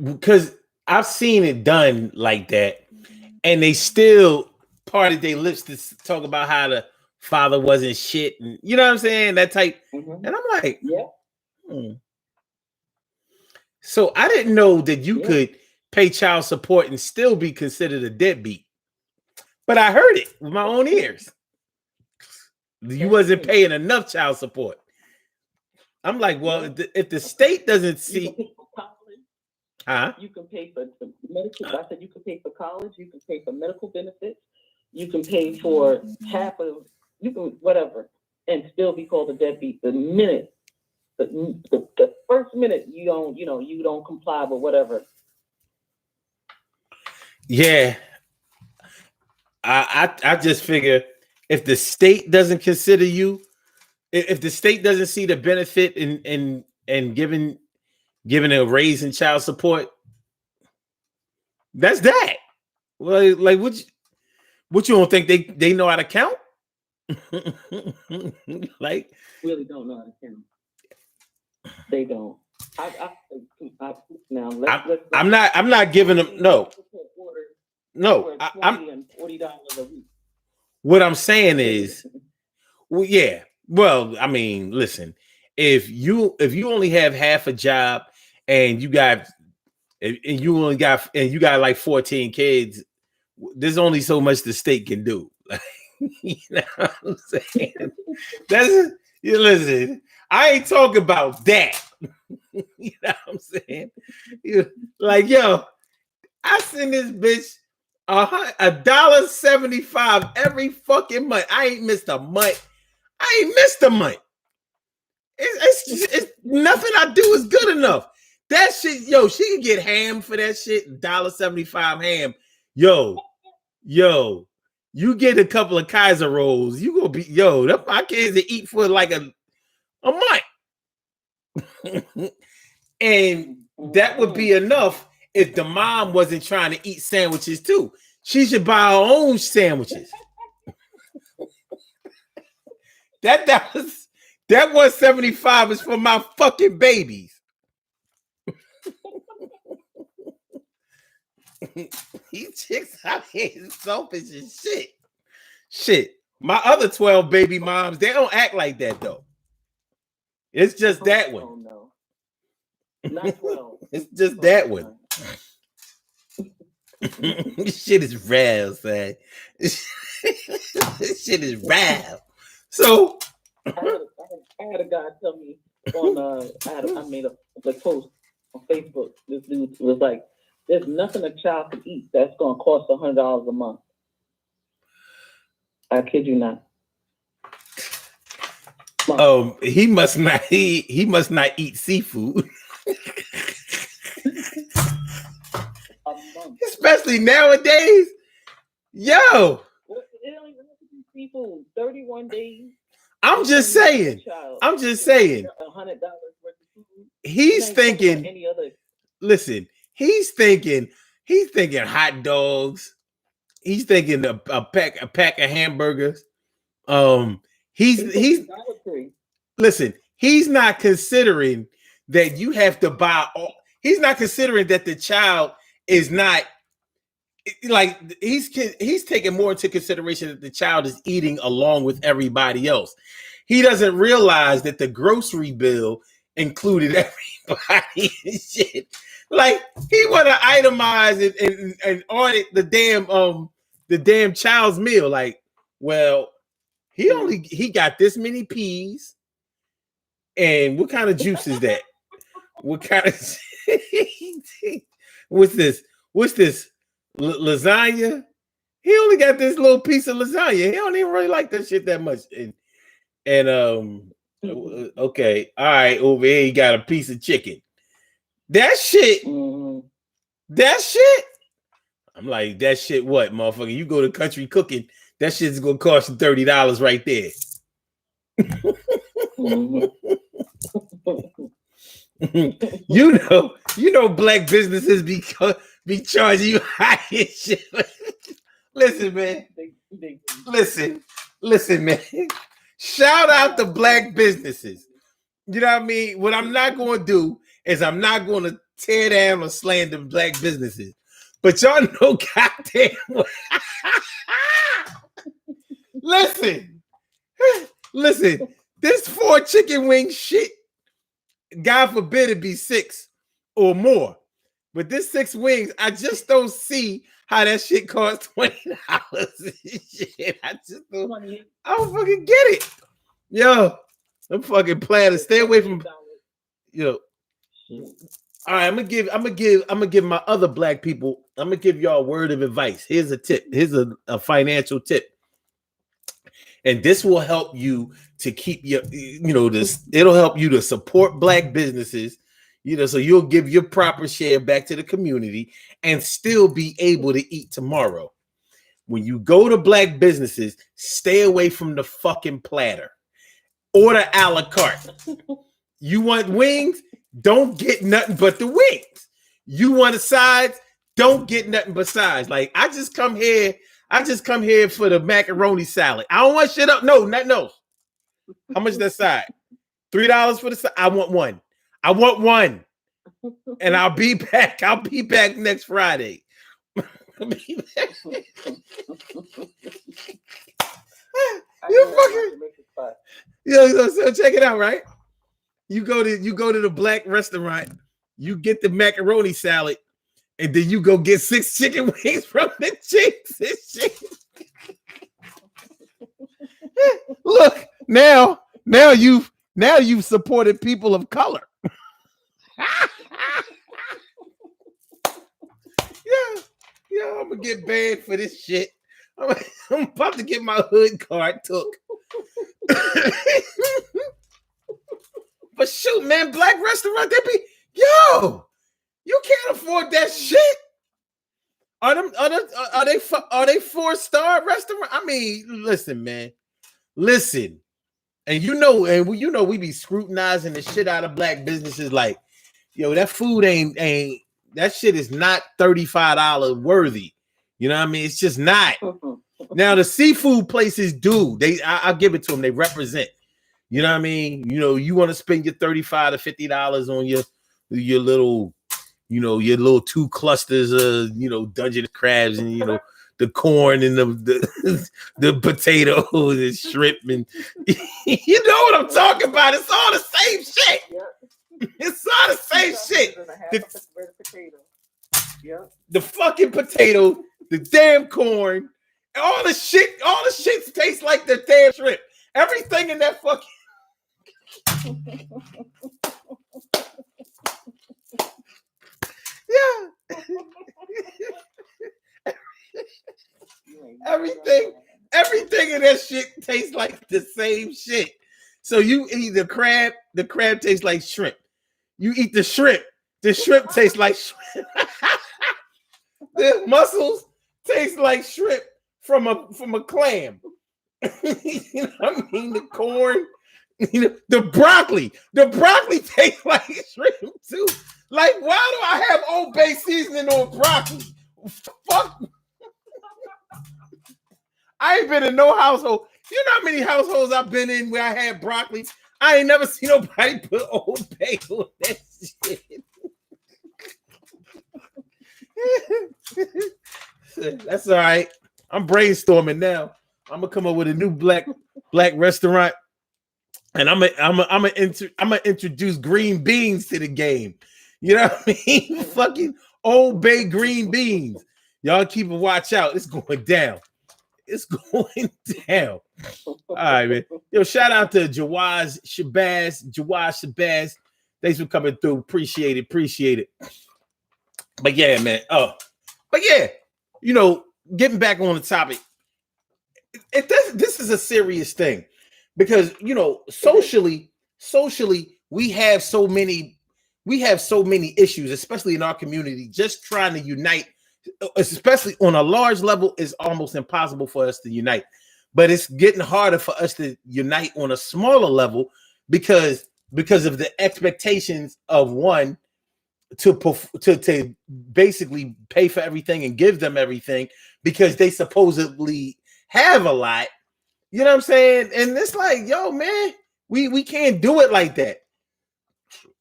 because I've seen it done like that, and they still parted their lips to talk about how the father wasn't shit, and you know what I'm saying? That type. Mm-hmm. And I'm like, Yeah. So I didn't know that you Yeah. could pay child support and still be considered a deadbeat. But I heard it with my own ears. You wasn't paying enough child support. I'm like, well, if the state doesn't see, you can pay for college. huh? You can pay for medical. I said you can pay for college. You can pay for medical benefits. You can pay for half of. You can whatever, and still be called a deadbeat. The minute, the first minute you don't comply with whatever. Yeah, I just figure if the state doesn't consider you, if the state doesn't see the benefit in giving a raise in child support, that's that. Well, like what you don't think they know how to count? Like really don't know how to count. They don't. Now let's I'm not giving them no. I'm $40 a week. What I'm saying is, well, yeah. Well, I mean, listen, if you only have half a job and you got like 14 kids, there's only so much the state can do. You know what I'm saying? Listen, I ain't talking about that. You know what I'm saying? Like, yo, I send this bitch $1.75 every fucking month. I ain't missed a month. It's nothing I do is good enough. That shit, yo, she can get ham for that shit. $1.75 ham. Yo, you get a couple of Kaiser rolls, you gonna be my kids to eat for like a month. And that would be enough if the mom wasn't trying to eat sandwiches too. She should buy her own sandwiches. That $1.75 is for my fucking babies. These chicks out here is selfish as shit. My other 12 baby moms, they don't act like that though. It's just that one. Oh no. Not 12. It's just that one. This shit is real, son. This shit is real. So I had a guy tell me on I made a post on Facebook. This dude was like, "There's nothing a child can eat that's gonna cost $100 a month." I kid you not. He must not eat seafood. Especially nowadays. Yo. It don't even have to be seafood. 31 days. I'm just saying. $100 worth of food. He's thinking. Any other. Listen, he's thinking hot dogs. He's thinking a pack of hamburgers. He's listen, he's not considering that you have to buy all, he's not considering that the child is not like he's taking more into consideration that the child is eating along with everybody else. He doesn't realize that the grocery bill included everybody and shit. Like he want to itemize it and audit the damn child's meal. Like, well, he got this many peas. And what kind of juice is that? What kind of what's this? Lasagna? He only got this little piece of lasagna. He don't even really like that shit that much. And okay, all right, over here he got a piece of chicken. That shit. I'm like, that shit what, motherfucker? You go to Country Cooking, that shit's gonna cost you $30 right there. You know, black businesses be charging you high shit. Listen, man. Listen, man. Shout out to black businesses. You know what I mean? What I'm not going to do is I'm not going to tear down or slander black businesses. But y'all know goddamn. Listen. Listen, this 4 chicken wing shit, God forbid it be 6 or more. But this 6 wings, I just don't see how that shit costs $20. Shit, I don't fucking get it. Yo, I'm fucking playing. Stay away from yo. All right, I'm gonna give my other black people. I'm gonna give y'all a word of advice. Here's a tip. Here's a financial tip, and this will help you to keep your, this. It'll help you to support black businesses, so you'll give your proper share back to the community and still be able to eat tomorrow. When you go to black businesses, stay away from the fucking platter. Order a la carte. You want wings? Don't get nothing but the wings. You want a sides? Don't get nothing but sides. Like, I just come here for the macaroni salad. I don't want shit up. No, nothing else. How much that side? $3 for the side. I want one. And I'll be back. I'll be back next Friday. You fucking. So check it out, right? You go to the black restaurant, you get the macaroni salad, and then you go get 6 chicken wings from the chicks and shit. Look, now you've supported people of color. Yeah, I'm gonna get banned for this shit. I'm about to get my hood card took. But shoot, man, black restaurant, you can't afford that shit. Are they 4-star restaurant? I mean, listen, man, listen, and we be scrutinizing the shit out of black businesses. Like, that food ain't that shit is not $35 worthy. You know what I mean? It's just not. Now the seafood places do. I'll give it to them. They represent. You know what I mean? You want to spend your $35 to $50 on your little, your little 2 clusters of, Dungeness crabs and, the corn and the potatoes and shrimp and you know what I'm talking about. It's all the same shit. Yep. It's all the same shit. The fucking potato, the damn corn, all the shit tastes like the damn shrimp. Everything in that fucking yeah. Everything in that shit tastes like the same shit. So you eat the crab tastes like shrimp. You eat the shrimp tastes like shrimp. The mussels taste like shrimp from a clam. You know what I mean? The corn, the broccoli tastes like shrimp too. Like, why do I have Old Bay seasoning on broccoli? Fuck. I ain't been in no household. You know how many households I've been in where I had broccoli? I ain't never seen nobody put Old Bay on that shit. That's all right. I'm brainstorming now. I'm gonna come up with a new black restaurant, and I'm gonna introduce green beans to the game. You know what I mean? Fucking Old Bay green beans. Y'all keep a watch out. It's going down. It's going down. All right, man. Yo, shout out to Jawaz Shabazz. Thanks for coming through. Appreciate it. But yeah, man. Getting back on the topic. This is a serious thing because socially we have so many issues, especially in our community. Just trying to unite, especially on a large level, is almost impossible for us to unite. But it's getting harder for us to unite on a smaller level because of the expectations of one to basically pay for everything and give them everything because they supposedly have a lot. You know what I'm saying? And it's like, yo, man, we can't do it like that.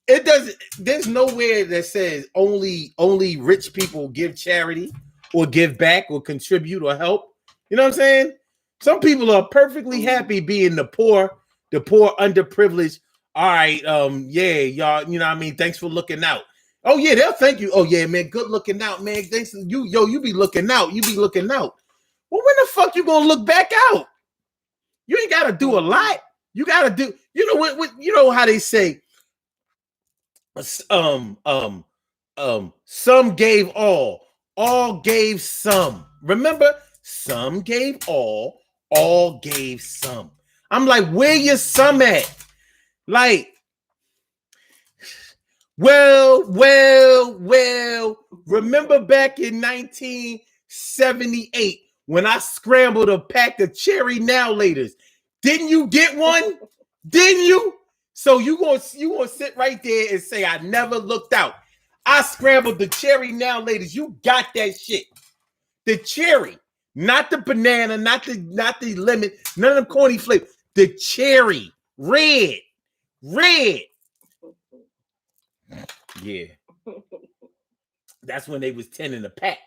It doesn't. There's nowhere that says only rich people give charity or give back or contribute or help. You know what I'm saying? Some people are perfectly happy being the poor the poor underprivileged. All right, yeah, y'all, you know what I mean? Thanks for looking out. Oh, yeah, they'll thank you. Oh, yeah, man, good looking out, man. Thanks, you be looking out. You be looking out. Well, when the fuck you gonna look back out? You ain't gotta do a lot. You gotta do, you know what you know how they say, some gave all gave some. Remember, some gave all gave some. I'm like, where your some at? Like, well, remember back in 1978 when I scrambled a pack of cherry now laters? Didn't you get one? Didn't you? So you gonna sit right there and say I never looked out. I scrambled the cherry now laters. You got that shit. The cherry, not the banana, not the lemon, none of them corny flavors. The cherry, red. Yeah. That's when they was 10 in a pack.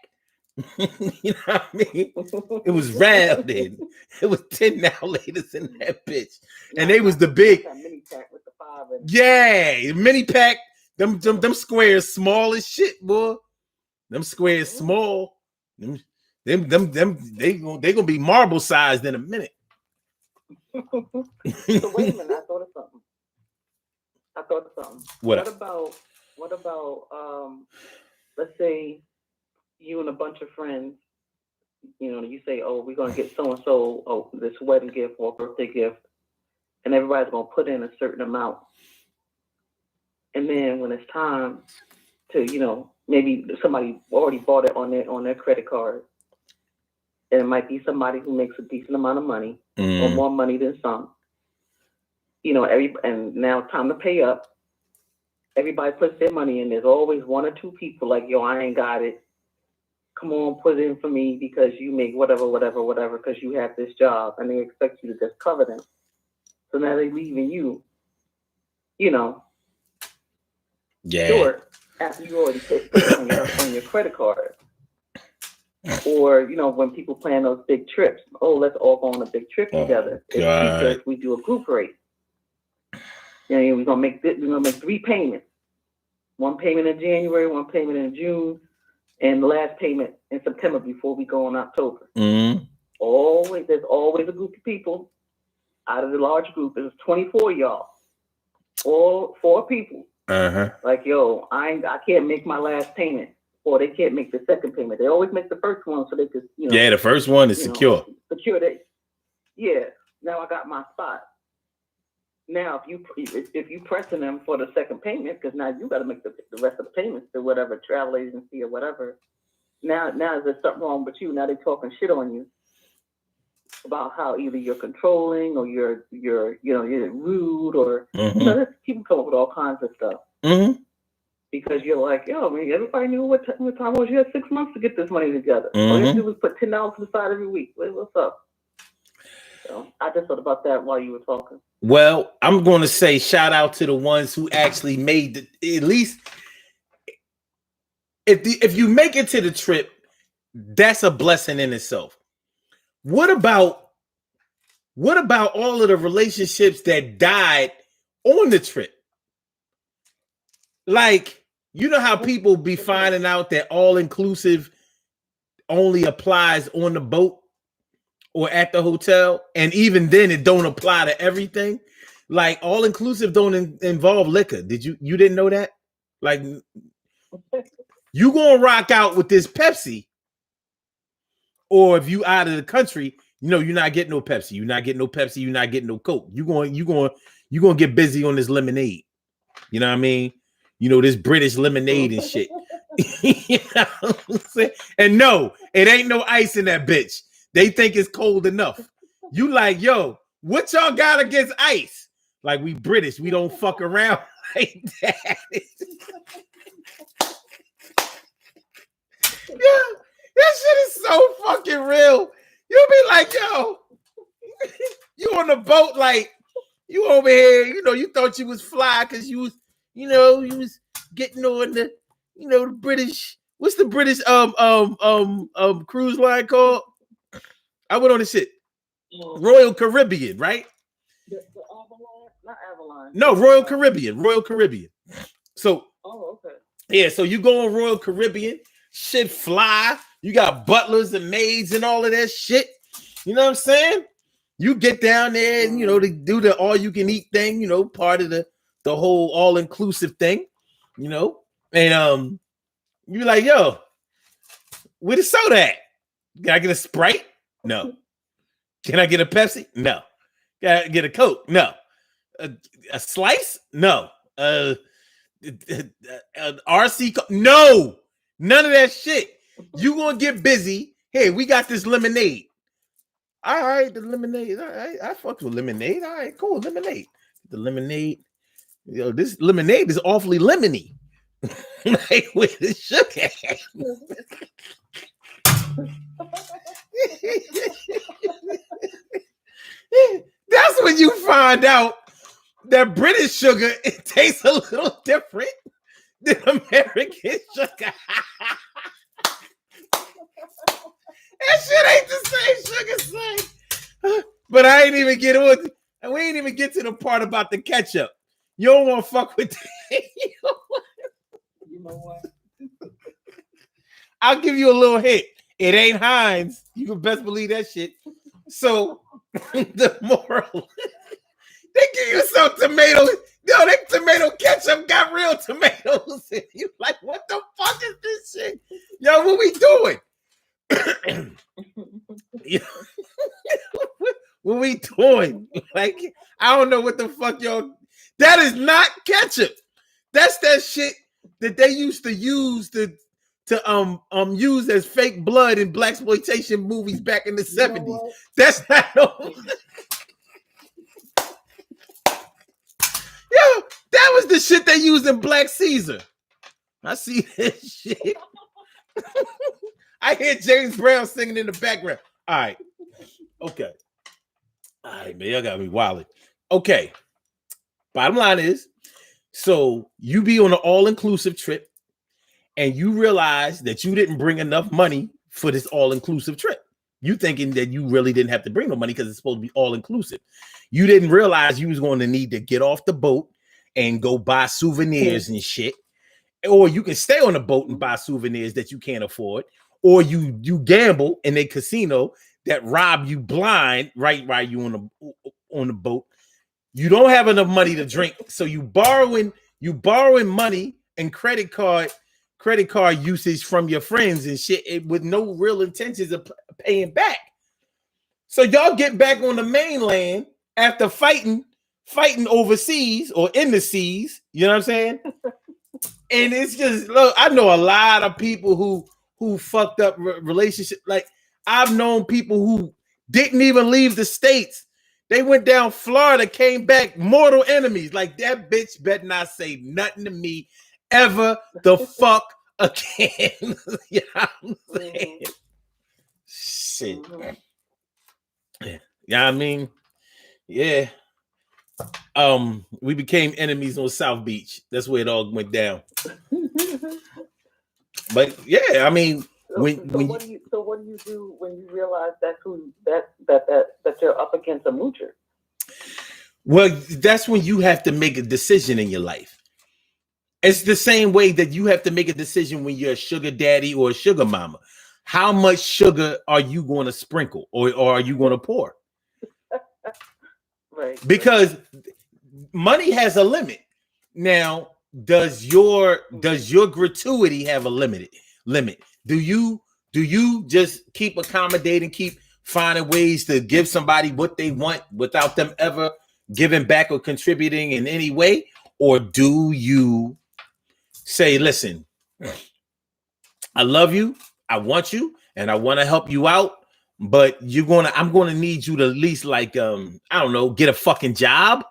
You know what I mean? It was rounded. It was 10 now laters in that bitch. And they was the big mini pack with the 5 in it. Yeah, mini pack. Them squares small as shit, boy. Them squares small. Them they gonna be marble sized in a minute. So wait a minute, I thought of something. What about let's say you and a bunch of friends, you know, you say, oh, we're gonna get so and so this wedding gift or birthday gift, and everybody's gonna put in a certain amount. And then when it's time to, you know, maybe somebody already bought it on their credit card. And it might be somebody who makes a decent amount of money or more money than some. You know, and now it's time to pay up. Everybody puts their money in. There's always one or two people like, yo, I ain't got it. Come on, put it in for me because you make whatever, because you have this job. And they expect you to just cover them. So now they're leaving you, you know, short after you already put it on your credit card. Or, you know, when people plan those big trips, let's all go on a big trip together. It's cheaper if we do a group rate. You know, we're gonna make 3 payments. One payment in January, one payment in June, and the last payment in September before we go in October. There's always a group of people out of the large group. There's 24 y'all, all 4 people. Like, yo, I can't make my last payment. Or they can't make the second payment. They always make the first one so they could, you know. Yeah, the first one is secure. Secure that. Yeah. Now I got my spot. Now, if you pressing them for the second payment, because now you got to make the rest of the payments to whatever travel agency or whatever. Now there's something wrong with you. Now they're talking shit on you about how either you're controlling or you're rude or you know, people come up with all kinds of stuff. Because you're like, yo, I mean, everybody knew what time it was. You had 6 months to get this money together. All you have to do was put $10 to the side every week. What's up? So I just thought about that while you were talking. Well, I'm going to say shout out to the ones who actually made at least if you make it to the trip, that's a blessing in itself. What about all of the relationships that died on the trip? Like, you know how people be finding out that all-inclusive only applies on the boat or at the hotel, and even then it don't apply to everything. Like, all-inclusive don't involve liquor. You didn't know that? Like, you gonna rock out with this Pepsi, or if you out of the country, you know you're not getting no Pepsi. You're not getting no Pepsi. You're not getting no Coke. You gonna get busy on this lemonade. You know what I mean? You know, this British lemonade and shit. You know what I'm saying? And no, it ain't no ice in that bitch. They think it's cold enough. You like, yo, what y'all got against ice? Like, we British, we don't fuck around like that. Yeah, that shit is so fucking real. You'll be like, yo, you on the boat, like, you over here, you know, you thought you was fly because you was, you know, you was getting on the, you know, the British. What's the British cruise line called? I went on the shit. Royal Caribbean, right? not Avalon. No, Royal Caribbean. Royal Caribbean. So, okay. Yeah, so you go on Royal Caribbean, shit fly. You got butlers and maids and all of that shit. You know what I'm saying? You get down there and, they do the all-you-can-eat thing, part of the whole all-inclusive thing, and you're like, yo, where the soda at? Can I get a Sprite? No. Can I get a Pepsi? No. Can I get a Coke? No. A slice? No. RC? No. None of that shit. You gonna get busy. Hey, we got this lemonade. All right, the lemonade. All right, I fucked with lemonade. All right, cool. Lemonade. The lemonade. This lemonade is awfully lemony. Like with the sugar. That's when you find out that British sugar, it tastes a little different than American sugar. That shit ain't the same sugar, son. But I ain't even get on. We ain't even get to the part about the ketchup. You don't want to fuck with that. You know what? I'll give you a little hint. It ain't Heinz. You can best believe that shit. So the moral, they give you some tomatoes. Yo, that tomato ketchup got real tomatoes. And you like, what the fuck is this shit? Yo, what we doing? What we doing? Like, I don't know what the fuck y'all. That is not ketchup. That's that shit that they used to use to use as fake blood in blaxploitation movies back in the 70s. That's not no. Yo, that was the shit they used in Black Caesar. I see that shit. I hear James Brown singing in the background. All right. Okay. All right, man. Y'all got me wilding. Okay. Bottom line is, so you be on an all-inclusive trip and you realize that you didn't bring enough money for this all-inclusive trip. You thinking that you really didn't have to bring no money because it's supposed to be all-inclusive. You didn't realize you was going to need to get off the boat and go buy souvenirs and shit. Or you can stay on the boat and buy souvenirs that you can't afford. Or you gamble in a casino that rob you blind right while you on the boat. You don't have enough money to drink, so you borrowing money and credit card usage from your friends and shit with no real intentions of paying back. So y'all get back on the mainland after fighting overseas or in the seas. You know what I'm saying? And it's just, look, I know a lot of people who fucked up relationships. Like, I've known people who didn't even leave the States. They went down Florida, came back, mortal enemies. Like, that bitch better not say nothing to me ever the fuck again. You know what I'm saying? Shit. Yeah, I mean, yeah. We became enemies on South Beach. That's where it all went down. But yeah, I mean, what do you do when you realize that you're up against a moocher? Well, that's when you have to make a decision in your life. It's the same way that you have to make a decision when you're a sugar daddy or a sugar mama. How much sugar are you going to sprinkle or are you going to pour? Right. Because money has a limit. Now, does your gratuity have a limit? Do you just keep accommodating, keep finding ways to give somebody what they want without them ever giving back or contributing in any way? Or do you say, listen, I love you, I want you, and I want to help you out, but I'm gonna need you to at least, like, I don't know, get a fucking job,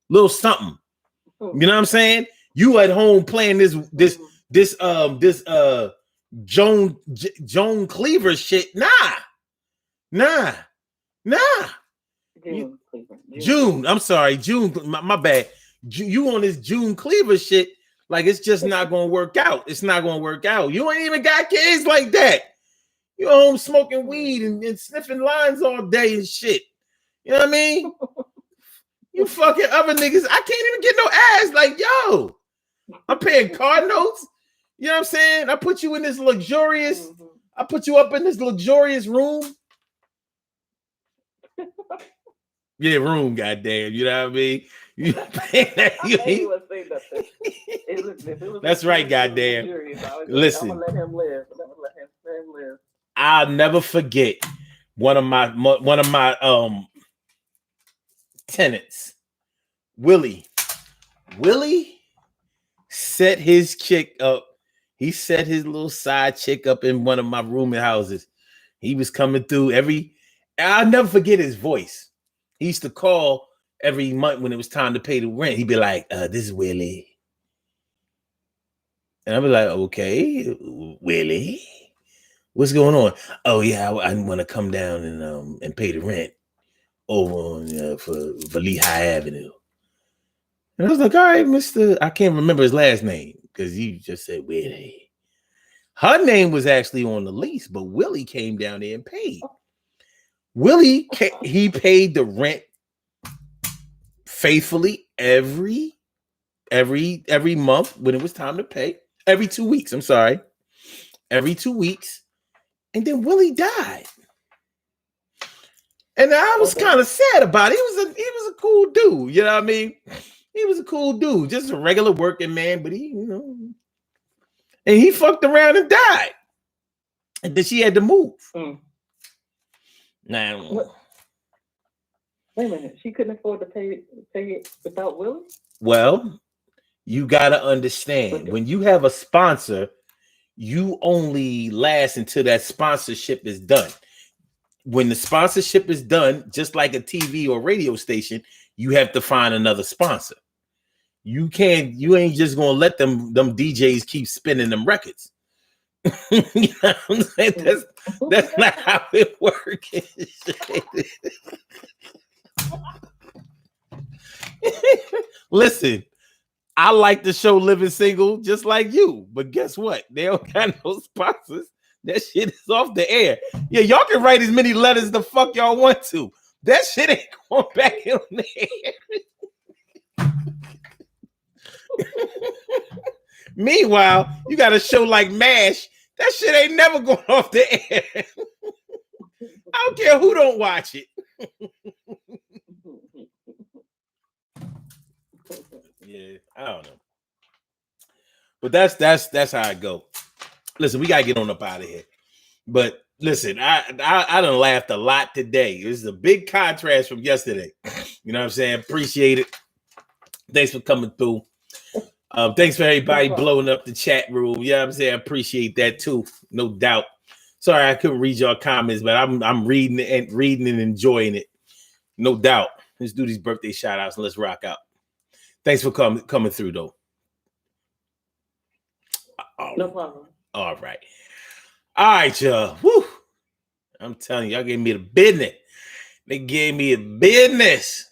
little something. You know what I'm saying? You at home playing this Joan Cleaver shit. Nah. June. I'm sorry, June. My bad. You on this June Cleaver shit? Like, it's just not gonna work out. It's not gonna work out. You ain't even got kids like that. You home smoking weed and sniffing lines all day and shit. You know what I mean? You fucking other niggas, I can't even get no ass. Like, yo, I'm paying car notes. You know what I'm saying? I put you in this luxurious, I put you up in this luxurious room. Yeah, room, goddamn. You know what I mean? You paying that? You ain't say nothing. That's right, goddamn. Listen, I'm gonna let him live. Let him live. I'll never forget one of my tenants, Willie. Willie set his chick up. He set his little side chick up in one of my rooming houses. He was coming through I'll never forget his voice. He used to call every month when it was time to pay the rent. He'd be like, this is Willie. And I'd be like, okay, Willie, what's going on? Oh, yeah, I want to come down and pay the rent over on for Lehigh Avenue. And I was like, all right, Mr. I can't remember his last name because you just said Willie. Her name was actually on the lease, but Willie came down there and paid. Willie, he paid the rent faithfully every month when it was time to pay. Every 2 weeks, I'm sorry. Every 2 weeks. And then Willie died. And I was kind of sad about it. He was a cool dude, you know what I mean? He was a cool dude, just a regular working man, but he, you know, and he fucked around and died. And then she had to move. Now, wait a minute, she couldn't afford to pay it without Willie? Well, you got to understand, when you have a sponsor, you only last until that sponsorship is done. When the sponsorship is done, just like a TV or radio station, you have to find another sponsor. You ain't just gonna let them DJs keep spinning them records. You know what I'm saying? That's not how it works. Listen, I like the show Living Single just like you, but guess what? They don't got no sponsors. That shit is off the air. Yeah, y'all can write as many letters the fuck y'all want to. That shit ain't going back in the air. Meanwhile, you got a show like MASH. That shit ain't never going off the air. I don't care who don't watch it. Yeah, I don't know. But that's how I go. Listen, we gotta get on up out of here. But listen, I done laughed a lot today. This is a big contrast from yesterday. You know what I'm saying? Appreciate it. Thanks for coming through. Thanks for everybody blowing up the chat room. You know what I'm saying? I appreciate that too, no doubt. Sorry I couldn't read your comments, but I'm reading and enjoying it. No doubt. Let's do these birthday shout outs and let's rock out. Thanks for coming through though. No problem. All right. All right, y'all. Woo. I'm telling you, y'all gave me the business. They gave me a business.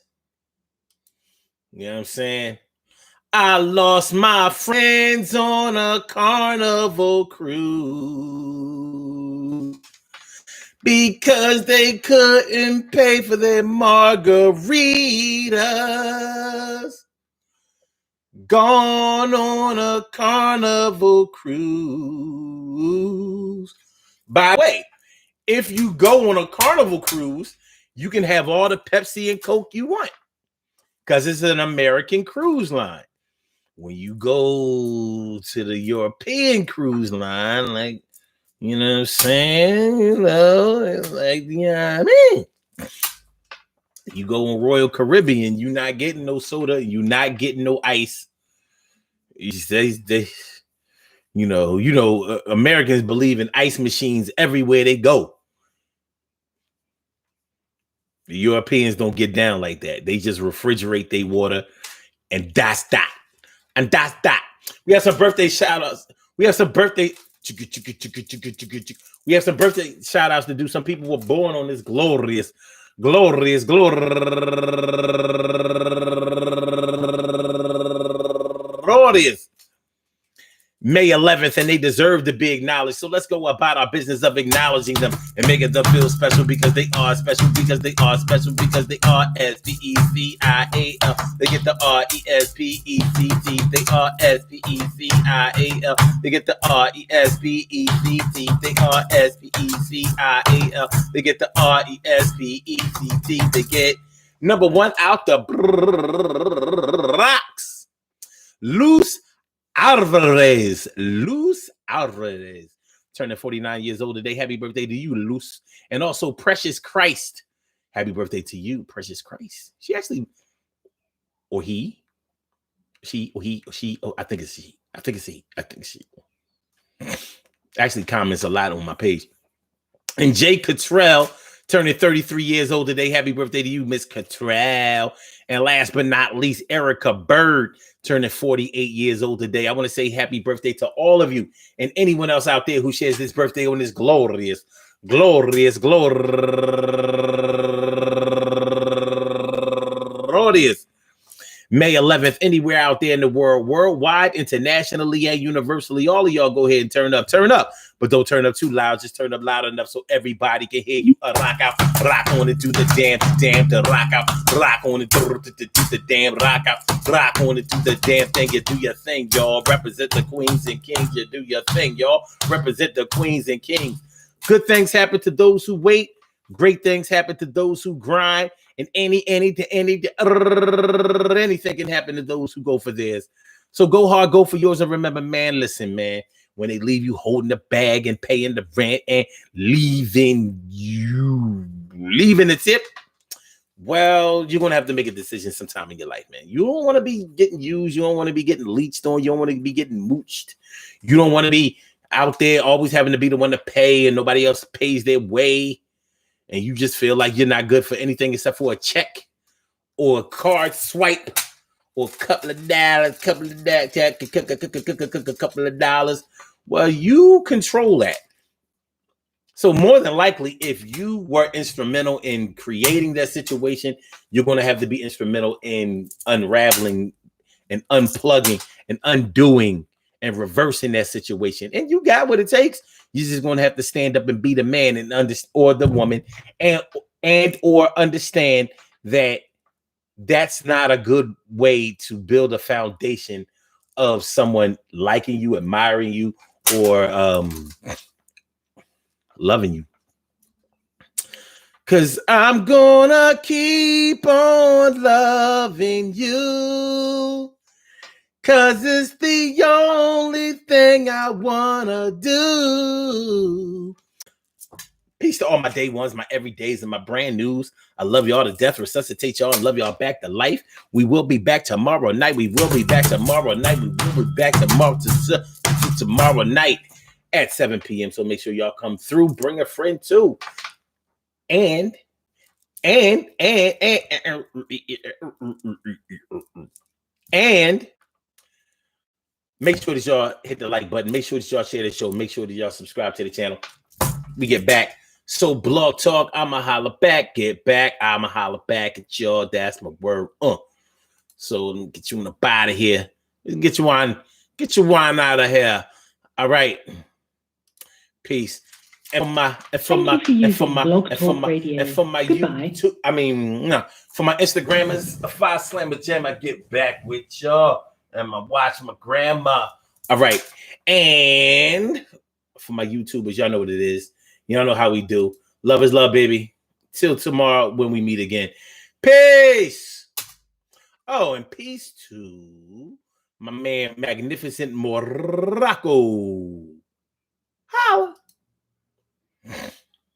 You know what I'm saying? I lost my friends on a carnival cruise because they couldn't pay for their margaritas. Gone on a carnival cruise. By the way, if you go on a carnival cruise, you can have all the Pepsi and Coke you want because it's an American cruise line. When you go to the European cruise line, like, you know what I'm saying? You know, it's like, you know what I mean? You go on Royal Caribbean, you're not getting no soda, you're not getting no ice. Americans believe in ice machines everywhere they go. The Europeans don't get down like that. They just refrigerate their water, and that's that. And that's that. We have some birthday shout outs. We have some birthday shout outs to do. Some people were born on this glorious May 11th, and they deserve to be acknowledged. So let's go about our business of acknowledging them and making them feel special because they are special, because they are special, because they are S-P-E-C-I-A-L. They get the R-E-S-P-E-C-T. They are S-P-E-C-I-A-L. They get the R-E-S-P-E-C-T. They are S-P-E-C-I-A-L. They get the R-E-S-P-E-C-T. They get number one out the rocks. Luz Alvarez, turning 49 years old today. Happy birthday to you, Luz. And also Precious Christ. Happy birthday to you, Precious Christ. She actually, or he, oh, I think it's she. Actually comments a lot on my page. And Jay Cottrell, turning 33 years old today. Happy birthday to you, Miss Cottrell. And last but not least, Erica Bird, turning 48 years old today. I want to say happy birthday to all of you and anyone else out there who shares this birthday on this glorious May 11th, anywhere out there in the world, worldwide, internationally, and universally. All of y'all go ahead and turn up, but don't turn up too loud. Just turn up loud enough so everybody can hear you. Rock out, rock on and do the damn, to rock out, rock on and do the damn, rock out, rock on and do the damn thing. You do your thing, y'all. Represent the queens and kings. You do your thing, y'all. Represent the queens and kings. Good things happen to those who wait. Great things happen to those who grind. And anything can happen to those who go for theirs. So go hard, go for yours. And remember, man, listen, man, when they leave you holding the bag and paying the rent and leaving the tip, well, you're going to have to make a decision sometime in your life, man. You don't want to be getting used. You don't want to be getting leeched on. You don't want to be getting mooched. You don't want to be out there always having to be the one to pay and nobody else pays their way. And you just feel like you're not good for anything except for a check or a card swipe or a couple of dollars. Well, you control that. So more than likely, if you were instrumental in creating that situation, you're going to have to be instrumental in unraveling and unplugging and undoing and reversing that situation. And you got what it takes. You're just going to have to stand up and be the man and or the woman and or understand that that's not a good way to build a foundation of someone liking you, admiring you, or loving you. Because I'm gonna keep on loving you. Cause it's the only thing I wanna do. Peace to all my day ones, my everydays, and my brand news. I love y'all to death, resuscitate y'all, and love y'all back to life. We will be back tomorrow night. We will be back tomorrow night at 7 p.m. So make sure y'all come through. Bring a friend too. And make sure that y'all hit the like button. Make sure that y'all share the show. Make sure that y'all subscribe to the channel. We get back. So Blog Talk, I'ma holler back. Get back. I'ma holler back at y'all. That's my word. So let me get you on up out of here. Get your wine out of here. All right. Peace. And for my YouTube, for my Instagrammers, the 5 Slammer Jam, I get back with y'all. And I watch my grandma. All right. And for my YouTubers, y'all know what it is. Y'all know how we do. Love is love, baby. Till tomorrow when we meet again. Peace. Oh, and peace to my man, Magnificent Morocco. Holla.